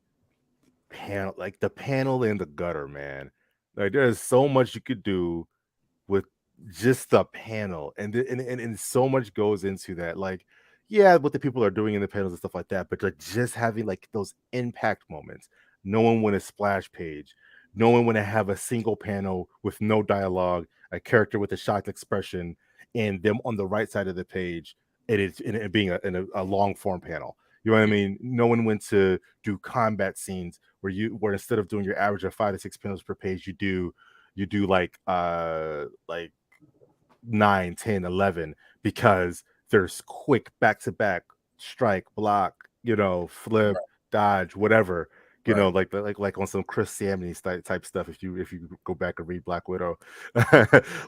the panel in the gutter, man. Like there's so much you could do with just the panel, and so much goes into that. Like, yeah, what the people are doing in the panels and stuff like that, but like just having like those impact moments, knowing when a splash page, knowing when to have a single panel with no dialogue, a character with a shocked expression, and them on the right side of the page, and it being a long form panel. You know what I Yeah. mean? Knowing when to do combat scenes where instead of doing your average of 5 to 6 panels per page, you do like 9, 10, 11, because there's quick back-to-back strike, block, flip, dodge, whatever, Right. like on some Chris Samney type stuff. If you go back and read Black Widow,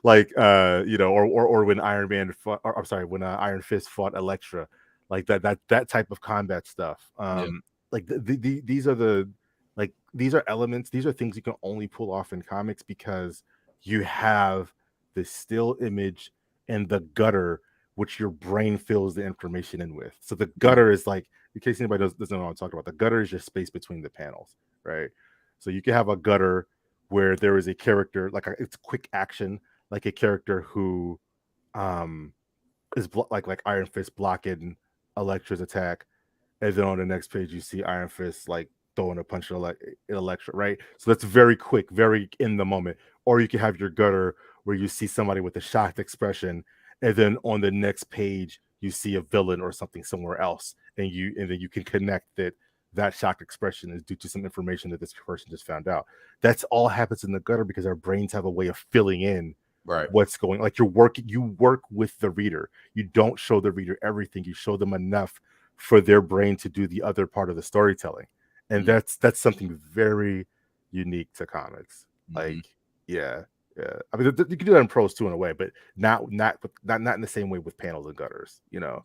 like or when Iron Man fought, or I'm sorry, when Iron Fist fought Elektra, like that type of combat stuff. Yeah. Like these are elements, these are things you can only pull off in comics because you have the still image and the gutter which your brain fills the information in with. So the gutter is like, in case anybody doesn't know what I'm talking about, the gutter is just space between the panels, right? So you can have a gutter where there is a character, like it's quick action, like a character who is like Iron Fist blocking Elektra's attack, and then on the next page you see Iron Fist like throwing a punch at Elektra, right? So that's very quick, very in the moment. Or you can have your gutter where you see somebody with a shocked expression, and then on the next page you see a villain or something somewhere else, and then you can connect that shocked expression is due to some information that this person just found out. That's all happens in the gutter because our brains have a way of filling in what's going, like you work with the reader. You don't show the reader everything, you show them enough for their brain to do the other part of the storytelling. And that's something very unique to comics. Like yeah I mean you can do that in prose too in a way, but not in the same way with panels and gutters, you know.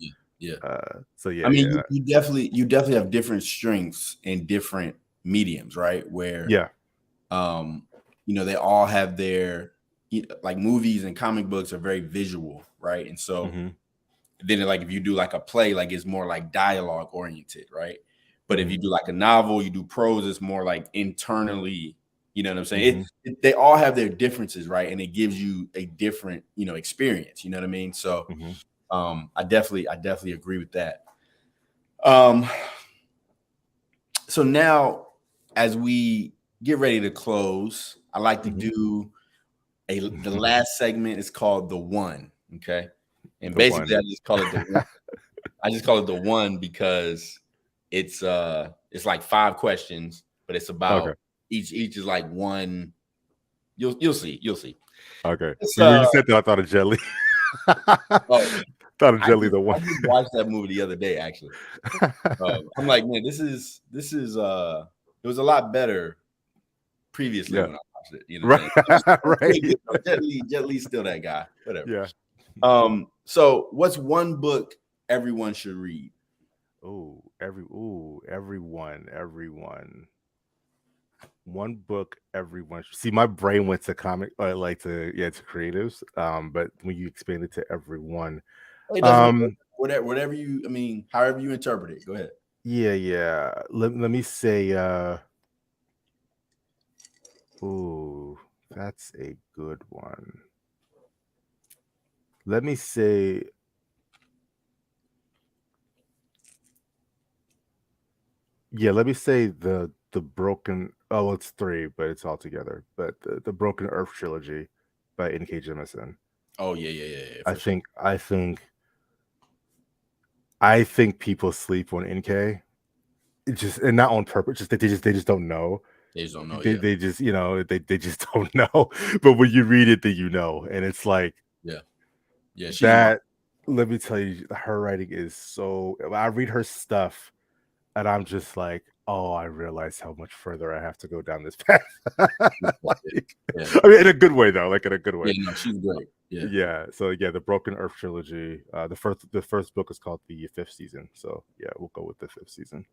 So yeah, I mean, you definitely have different strengths in different mediums, right? Where you know, they all have their, like movies and comic books are very visual, right? And so then like if you do like a play, like it's more like dialogue oriented, right? But if you do like a novel, you do prose, it's more like internally, you know what I'm saying? They all have their differences, right? And it gives you a different, you know, experience, you know what I mean? So I definitely agree with that. So now as we get ready to close, I like to do the last segment is called the one. Okay. And basically I just call it the one. I just call it the one because it's like 5 questions, but it's about each is like one. You'll see. Okay. When you said that, I thought of Jelly. Thought of Jelly the one. I just watched that movie the other day, actually. I'm like, man, this is it was a lot better previously when I watched it. You know, right? Jet Li's still that guy. Whatever. Yeah. So what's one book everyone should read? Everyone. One book everyone should see. My brain went to comic, like to creatives. But when you expand it to everyone, whatever you, I mean, however you interpret it, go ahead. Yeah. Let me say, that's a good one. Let me say, the broken. Oh, it's 3, but it's all together. But the Broken Earth trilogy by N.K. Jemisin. Oh yeah. I think people sleep on NK, and not on purpose. Just that they just don't know. They just don't know. They just, you know, they just don't know. But when you read it, then you know, and it's like that. Let me tell you, her writing is so. I read her stuff, and I'm just like, oh, I realize how much further I have to go down this path. I mean, in a good way, though. Like in a good way. Yeah, no, she's great. Yeah. So the Broken Earth trilogy. The first book is called The 5th Season. So yeah, we'll go with The 5th Season.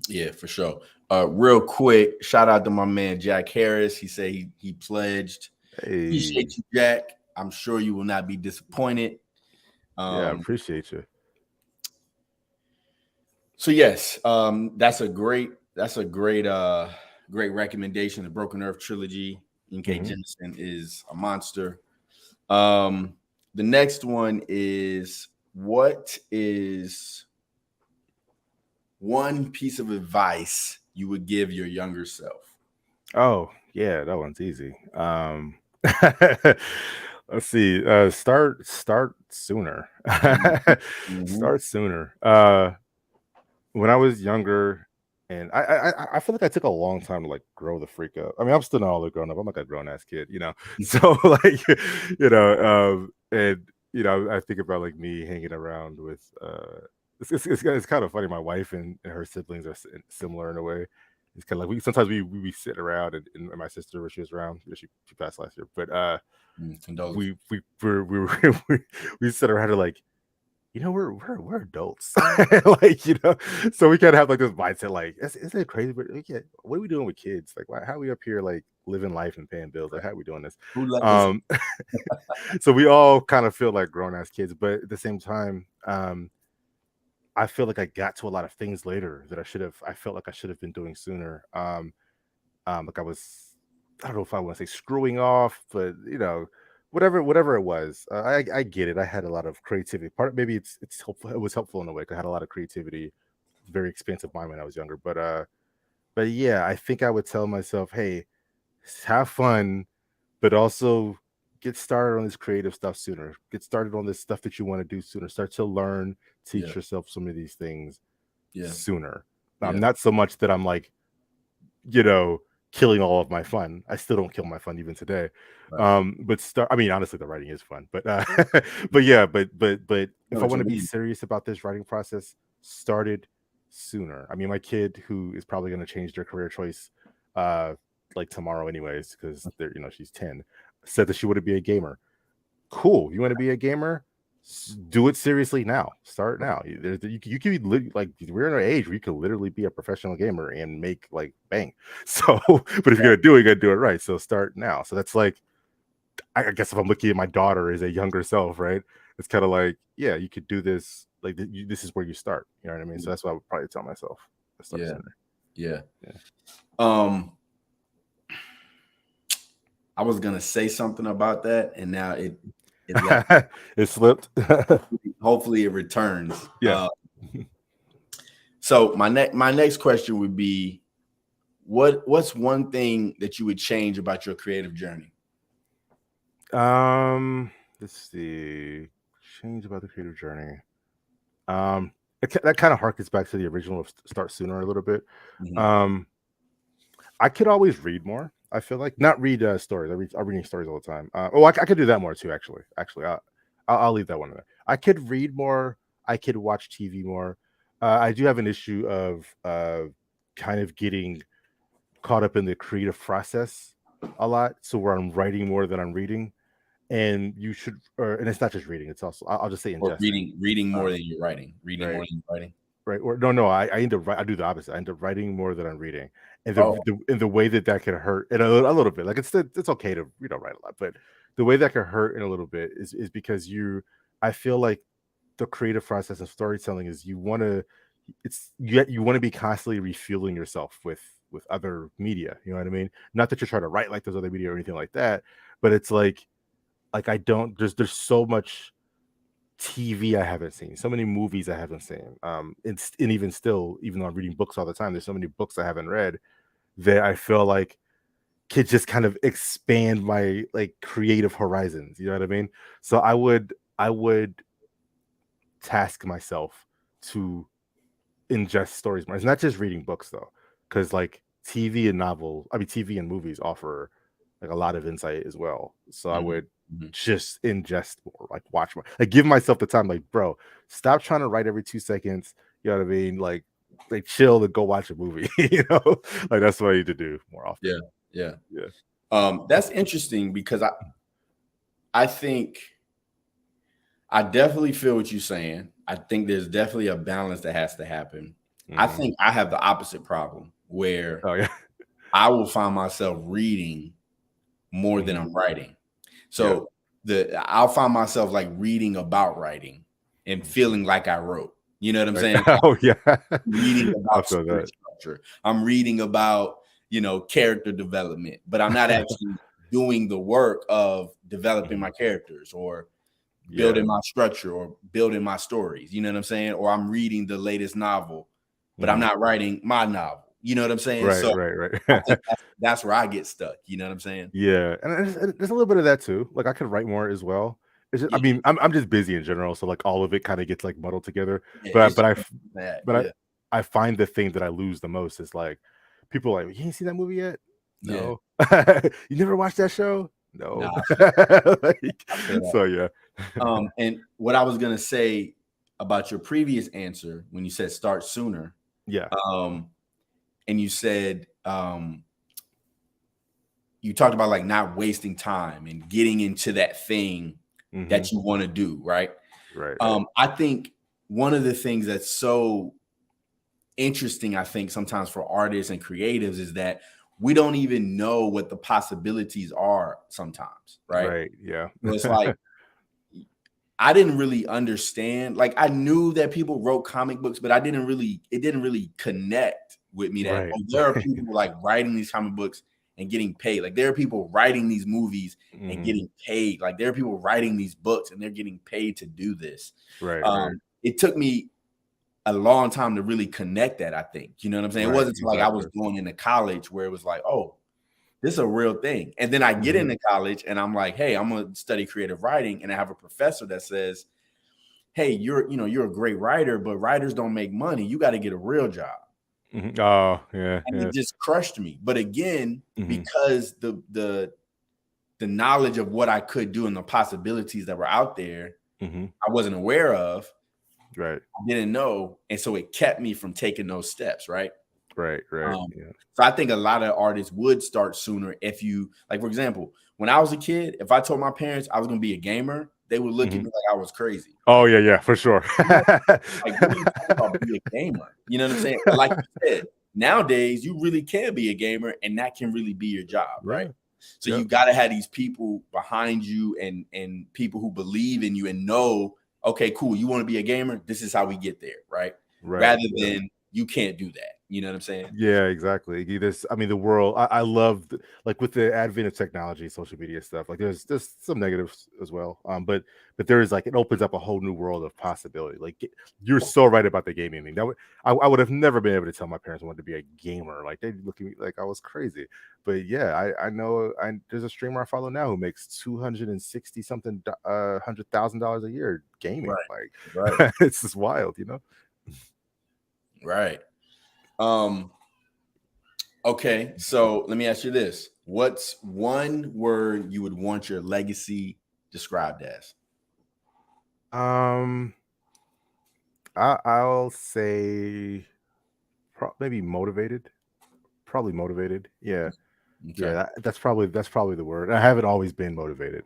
Yeah, for sure. Real quick, shout out to my man Jack Harris. He said he pledged. Hey. Appreciate you, Jack. I'm sure you will not be disappointed. I appreciate you. So yes, that's a great great recommendation. The Broken Earth trilogy. N.K. Jemisin is a monster. The next one is, what is one piece of advice you would give your younger self? Oh yeah, that one's easy. Let's see. Start sooner. Start sooner. When I was younger, and I feel like I took a long time to like grow the freak up. I mean, I'm still not all the grown up. I'm like a grown ass kid, you know. So like, and I think about like me hanging around with. It's kind of funny. My wife and her siblings are similar in a way. It's kind of like sometimes we sit around, and my sister, when she was around, she passed last year, but we sit around and like we're adults, like, so we kind of have like this mindset, like, isn't it crazy? But what are we doing with kids? Like, how are we up here like living life and paying bills? Like, how are we doing this? Who let this? So we all kind of feel like grown ass kids, but at the same time, I feel like I got to a lot of things later that I felt like I should have been doing sooner. Like I don't know if I want to say screwing off, but whatever it was, I get it. I had a lot of creativity. Maybe it's helpful. It was helpful in a way. 'Cause I had a lot of creativity, very expansive mind when I was younger. But yeah, I think I would tell myself, hey, have fun, but also get started on this creative stuff sooner. Get started on this stuff that you want to do sooner. Start to learn, teach Yeah, yourself some of these things yeah, sooner. yeah. Not so much that I'm like, you know, killing all of my fun. I still don't kill my fun even today. Right. But I mean, honestly, the writing is fun. But but yeah, but I know if I what want you to be mean. serious about this writing process, started sooner. I mean, my kid who is probably going to change their career choice like tomorrow anyways, because they're she's 10, said that she wanted to be a gamer. Cool. You want to be a gamer? Do it seriously now. Start now. You can be like, we're in an age where you can literally be a professional gamer and make like bang. So, but if you're gonna do it, you gotta do it right. So start now. So that's like, I guess if I'm looking at my daughter as a younger self, right? It's kind of like, yeah, you could do this. Like this is where you start. You know what I mean? So that's what I would probably tell myself. To start Yeah, sooner. yeah. Yeah. I was gonna say something about that, and now it left. It slipped. Hopefully, it returns. Yeah. So my next question would be, what's one thing that you would change about your creative journey? Let's see. Change about the creative journey. That kind of harkens back to the original of Start Sooner a little bit. Mhm. Um, I could always read more. I feel like not read stories. I'm reading stories all the time. I could do that more too. Actually, I'll leave that one there. I could read more. I could watch TV more. I do have an issue of kind of getting caught up in the creative process a lot. So where I'm writing more than I'm reading, and and it's not just reading. It's also I'll just say Or ingesting. reading more Um, than you're writing, reading more right. than you're writing. Right. Or no, I end up I do the opposite. I end up writing more than I'm reading. And Oh, the way that can hurt in a little bit. Like it's okay to write a lot, but the way that can hurt in a little bit is because I feel like the creative process of storytelling is you want to be constantly refueling yourself with other media. You know what I mean? Not that you're trying to write like those other media or anything like that, but it's like I don't there's so much TV I haven't seen, so many movies I haven't seen. And even still, even though I'm reading books all the time, there's so many books I haven't read that I feel like could just kind of expand my like creative horizons. You know what I mean? So I would task myself to ingest stories more. It's not just reading books though, because like TV and movies offer like a lot of insight as well. So I mhm, would mhm. just ingest more, like watch more, like give myself the time, like, bro, stop trying to write every 2 seconds. You know what I mean? Like chill and go watch a movie, like that's what I need to do more often. Yeah, yeah. Yeah. That's interesting because I think I definitely feel what you're saying. I think there's definitely a balance that has to happen. I Hmm. think I have the opposite problem where Oh yeah. I will find myself reading more than Hmm. I'm writing. Yeah. So I'll find myself like reading about writing and Mhm. feeling like I wrote. You know what I'm Right. saying? Oh yeah. Reading I about feel story that. structure. I'm reading about, character development, but I'm not actually doing the work of developing Mhm. my characters or Yeah. building my structure or building my stories. You know what I'm saying? Or I'm reading the latest novel, but I'm Hmm. not writing my novel. You know what I'm saying? Right. So Right. I Right. think that's where I get stuck. You know what I'm saying? Yeah, and there's a little bit of that too. Like I could write more as well. It's just, I Yeah, mean, I'm just busy in general, so like all of it kind of gets like muddled together. yeah. But I, It's but just I f- that. but Yeah, I find the thing that I lose the most is like people are like, you ain't seen that movie yet? yeah. No. You never watched that show? Nah, No. I feel Like, I feel that. so yeah. And what I was gonna say about your previous answer when you said start sooner, Yeah. um, and you said you talked about like not wasting time and getting into that thing Hmm. that you want to do, right? Right. I think one of the things that's so interesting, I think sometimes for artists and creatives, is that we don't even know what the possibilities are sometimes, right? Right. Yeah. So it's like I didn't really understand. Like I knew that people wrote comic books, but it didn't really connect with me that Right. there are people like writing these comic books and getting paid. Like there are people writing these movies and Mhm. getting paid. Like there are people writing these books and they're getting paid to do this. Right. Right. It took me a long time to really connect that, I think. You know what I'm saying? It Right. wasn't until like I was Exactly. going into college where it was like, oh, this is a real thing. And then I get Mhm. into college and I'm like, hey, I'm gonna study creative writing. And I have a professor that says, hey, you're a great writer, but writers don't make money. You got to get a real job. Mhm. Oh, yeah. And Yeah. it just crushed me. But again, Mhm. because the knowledge of what I could do and the possibilities that were out there, Mhm. I wasn't aware of, Right. I didn't know. And so it kept me from taking those steps, right? Right. Right. Um, Yeah. so I think a lot of artists would start sooner if you, like, for example, when I was a kid, if I told my parents I was going to be a gamer, they would look at Mhm. me like I was crazy. Oh, Like, yeah. Yeah. For sure. like, what are you talking about? Be a gamer. You know what I'm saying? But like you said, nowadays you really can be a gamer and that can really be your job, right? Yeah. So you Yep. got to have these people behind you and people who believe in you and know, okay, cool, you want to be a gamer? This is how we get there, right? Right. Rather Yeah. than you can't do that. You know what I'm saying? Yeah, exactly. I mean, the world. I love like with the advent of technology, social media stuff. Like, there's some negatives as well. But there is like it opens up a whole new world of possibility. Like, you're so right about the gaming thing. I would have never been able to tell my parents I wanted to be a gamer. Like they look at me like I was crazy. But yeah, I know there's a streamer I follow now who makes 260 something $100,000 a year gaming. Right. Right. Like, it's just wild, you know. Right. Um, okay, so let me ask you this. What's one word you would want your legacy described as? Um. I'll say maybe motivated. Probably motivated. Yeah, yeah. Okay. That's probably the word. I haven't always been motivated.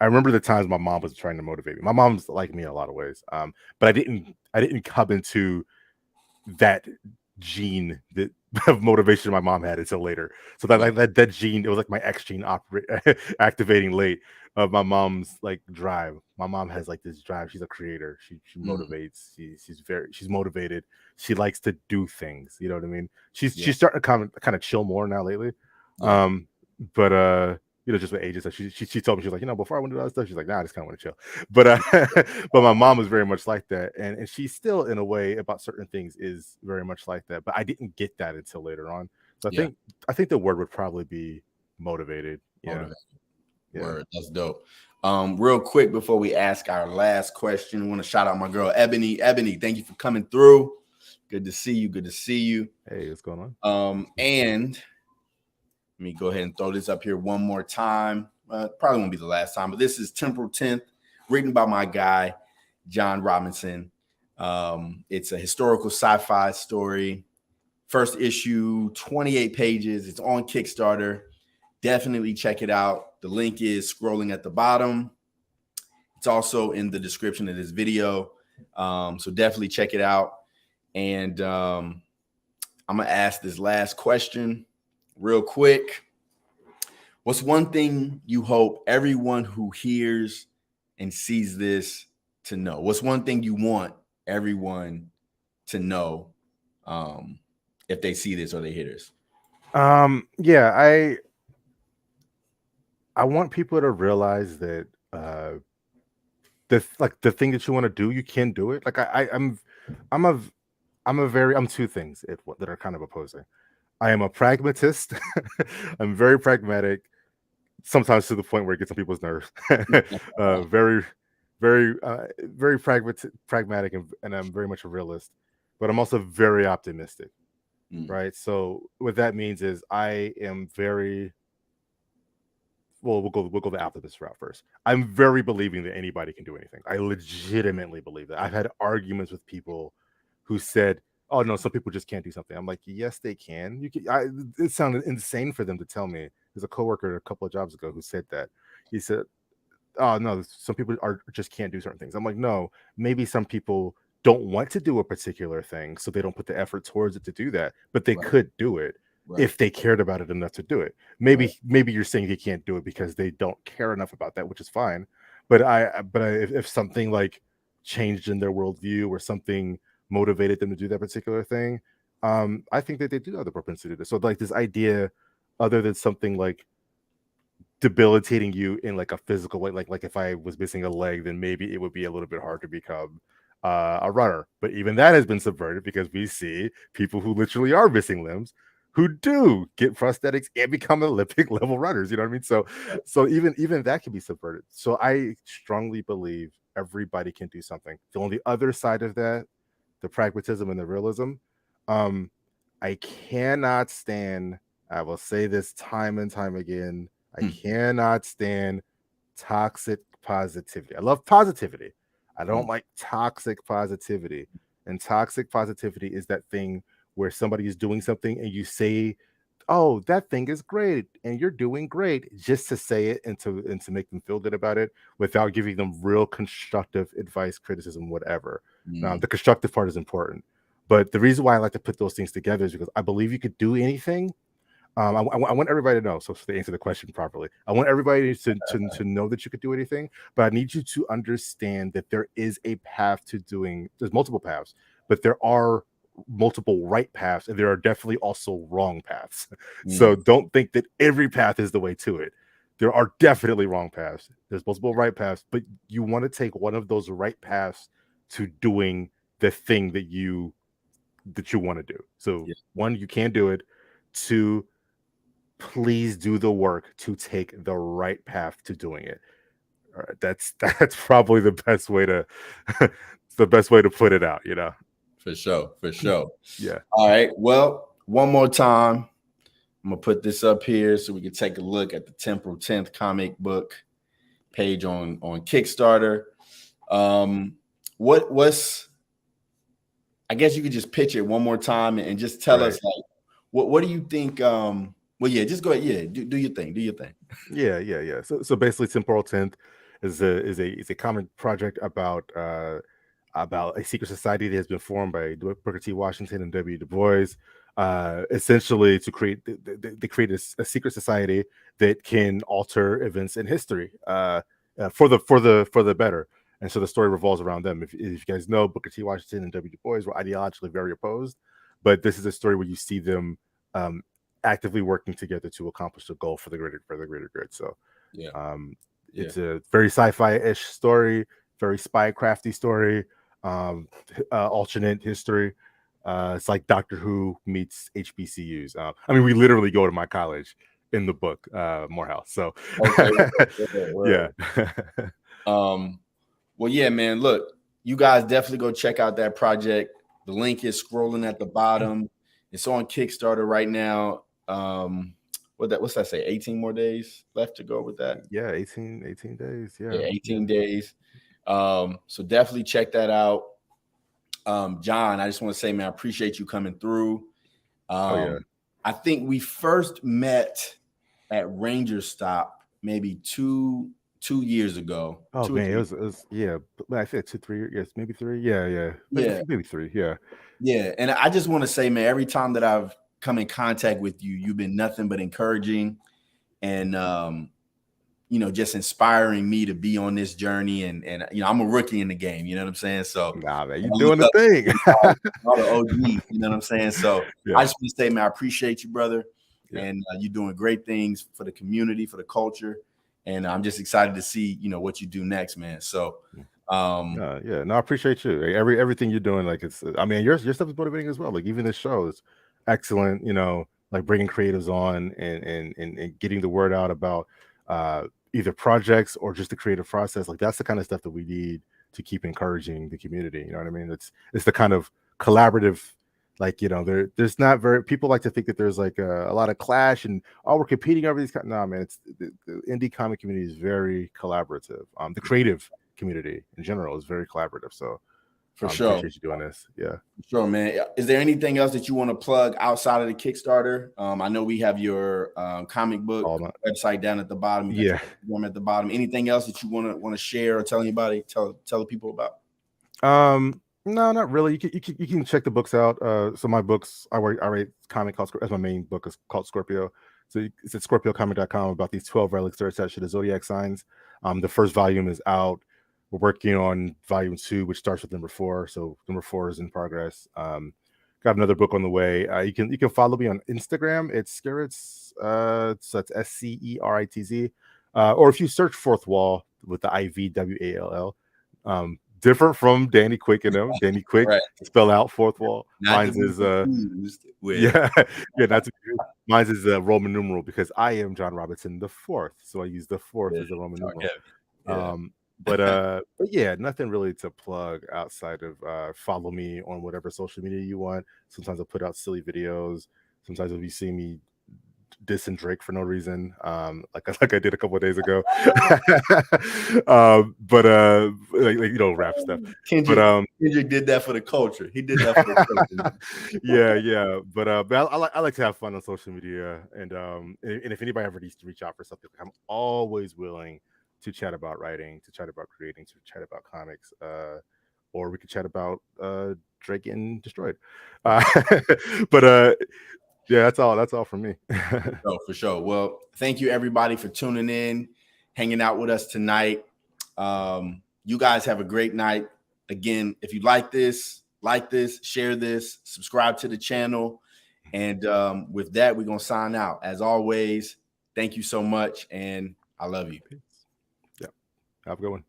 I remember the times my mom was trying to motivate me. My mom's like me in a lot of ways. But I didn't come into that gene that of motivation my mom had until later. So that Yeah. like that gene, it was like my X gene activating late of my mom's like drive. My mom has like this drive. She's a creator. She Mhm. motivates. She's motivated. She likes to do things. You know what I mean? Yeah. She's starting to kind of chill more now lately. Yeah. Um, but just with ages, she told me, she's like, before I want to do all that stuff, she's like, nah, I just kind of want to chill. But but my mom was very much like that, and she still, in a way, about certain things, is very much like that. But I didn't get that until later on. So Yeah. I think the word would probably be motivated. Yeah, Motivate. yeah. Word. That's dope. Real quick before we ask our last question, I want to shout out my girl Ebony. Ebony, thank you for coming through. Good to see you. Good to see you. Hey, what's going on? And let me go ahead and throw this up here one more time. Probably won't be the last time, but this is Temporal 10th, written by my guy, John Robinson. It's a historical sci-fi story. First issue, 28 pages. It's on Kickstarter. Definitely check it out. The link is scrolling at the bottom. It's also in the description of this video. So definitely check it out. And I'm going to ask this last question real quick. What's one thing you hope everyone who hears and sees this to know? What's one thing you want everyone to know if they see this or they hear this? Yeah, I want people to realize that the thing that you want to do, you can do it. Like I'm a I'm two things that are kind of opposing. I am a pragmatist. I'm very pragmatic, sometimes to the point where it gets on people's nerves. Very, very pragmatic, and I'm very much a realist. But I'm also very optimistic, Mm, right? So what that means is I am very well. We'll go the optimist route first. I'm very believing that anybody can do anything. I legitimately believe that. I've had arguments with people who said, "Oh no, some people just can't do something." I'm like, "Yes, they can. You can." It sounded insane for them to tell me. There's a coworker a couple of jobs ago who said that. He said, oh no, some people are just can't do certain things. I'm like, no, maybe some people don't want to do a particular thing, so they don't put the effort towards it to do that, but they Right. could do it Right. if they cared about it enough to do it. Right. Maybe you're saying they can't do it because they don't care enough about that, which is fine. If something like changed in their worldview or something motivated them to do that particular thing, I think that they do have the propensity to. So like this idea, other than something like debilitating you in like a physical way, like if I was missing a leg, then maybe it would be a little bit hard to become a runner. But even that has been subverted because we see people who literally are missing limbs who do get prosthetics and become Olympic level runners. You know what I mean? So even that can be subverted. So I strongly believe everybody can do something. The only other side of that, the pragmatism and the realism, um, I cannot stand. I will say this time and time again. I Hmm. cannot stand toxic positivity. I love positivity. I don't like toxic positivity. And toxic positivity is that thing where somebody is doing something and you say, "Oh, that thing is great," and you're doing great, just to say it and to make them feel good about it without giving them real constructive advice, criticism, whatever. Mm. The constructive part is important. But the reason why I like to put those things together is because I believe you could do anything. I want everybody to know. So to answer the question properly, I want everybody to know that you could do anything, but I need you to understand that there is a path to doing. There's multiple paths, but there are multiple right paths, and there are definitely also wrong paths. So Mm. don't think that every path is the way to it. There are definitely wrong paths. There's multiple right paths, but you want to take one of those right paths to doing the thing that you want to do. So Yeah, one, you can do it. Two, please do the work to take the right path to doing it. All right, that's probably the best way to the best way to put it out, you know. for sure. For sure. Yeah. All right. Well, one more time. I'm gonna put this up here so we can take a look at the Temporal 10th comic book page on Kickstarter. What's I guess you could just pitch it one more time and just tell Right. us like what do you think? Well, yeah, just go ahead. Yeah, do your thing. Do your thing. Yeah. So basically, Temporal Tenth is a common project about a secret society that has been formed by Booker T. Washington and W. Du Bois, essentially to create they create a secret society that can alter events in history for the better. And so the story revolves around them. If you guys know, Booker T. Washington and W. Du Bois were ideologically very opposed, but this is a story where you see them um, actively working together to accomplish the goal for the greater good. So Yeah. um, Yeah. it's a very sci-fi-ish story, very spy-crafty story, alternate history. It's like Doctor Who meets HBCUs. I mean, we literally go to my college in the book, Morehouse. So, Okay. yeah, Um, well, yeah, man. Look, you guys definitely go check out that project. The link is scrolling at the bottom. It's on Kickstarter right now. What's that say? 18 more days left to go with that. yeah, 18 days. Yeah, Yeah, 18 days. So definitely check that out. John, I just want to say, man, I appreciate you coming through. Oh yeah. I think we first met at Ranger Stop maybe two years ago, Oh two or man, it three. was, it was yeah. But I said 2 3 years, yes, maybe three. Yeah, maybe, Yeah, maybe three. Yeah. yeah. And I just want to say, man, every time that I've come in contact with you, you've been nothing but encouraging and just inspiring me to be on this journey. And I'm a rookie in the game, you know what I'm saying? So Nah, man, I you look doing the up thing. to all the OGs, you know what I'm saying? So I Yeah, just want to say, man, I appreciate you, brother. yeah. And you're doing great things for the community, for the culture. And I'm just excited to see, what you do next, man. So, Yeah. No, I appreciate you. Like, everything you're doing, like it's. I mean, your stuff is motivating as well. Like even this show is excellent. Like bringing creatives on and getting the word out about either projects or just the creative process. Like that's the kind of stuff that we need to keep encouraging the community. You know what I mean? It's the kind of collaborative. Like there's not very people like to think that there's like a lot of clash and we're competing over these. No, man, it's the indie comic community is very collaborative. The creative community in general is very collaborative. So For sure. Appreciate you doing this. Yeah. Sure, man. Is there anything else that you want to plug outside of the Kickstarter? I know we have your comic book website down at the bottom. Yeah. At the bottom. Anything else that you want to share or tell anybody? Tell the people about? No, not really. You can check the books out. So my books, I write comic called, as my main book is called Scorpio. So it's at scorpiocomic.com about these 12 relics that are attached to the zodiac signs. The first volume is out. We're working on volume 2, which starts with number 4. So number 4 is in progress. Got another book on the way. You can follow me on Instagram. It's Skeritz. So that's SCERITZ. Or if you search Fourth Wall with the IVWALL. Different from Danny Quick and them. Danny Quick, right. Spell out Fourth Wall. Mine's is mine's is Roman numeral because I am John Robinson the Fourth, so I use the 4th as a Roman numeral. Yeah. But yeah, nothing really to plug outside of follow me on whatever social media you want. Sometimes I'll put out silly videos. Sometimes if you see me dissing Drake for no reason, like I did a couple of days ago. But rap stuff. Kendrick did that for the culture. He did that for the culture. Yeah. But I like to have fun on social media, and if anybody ever needs to reach out for something, I'm always willing to chat about writing, to chat about creating, to chat about comics, or we could chat about Drake getting destroyed. But yeah, that's all from me. For sure. Well, thank you everybody for tuning in, hanging out with us tonight. You guys have a great night. Again, if you like this, share this, subscribe to the channel. And with that, we're going to sign out. As always, thank you so much. And I love you. Yeah. Have a good one.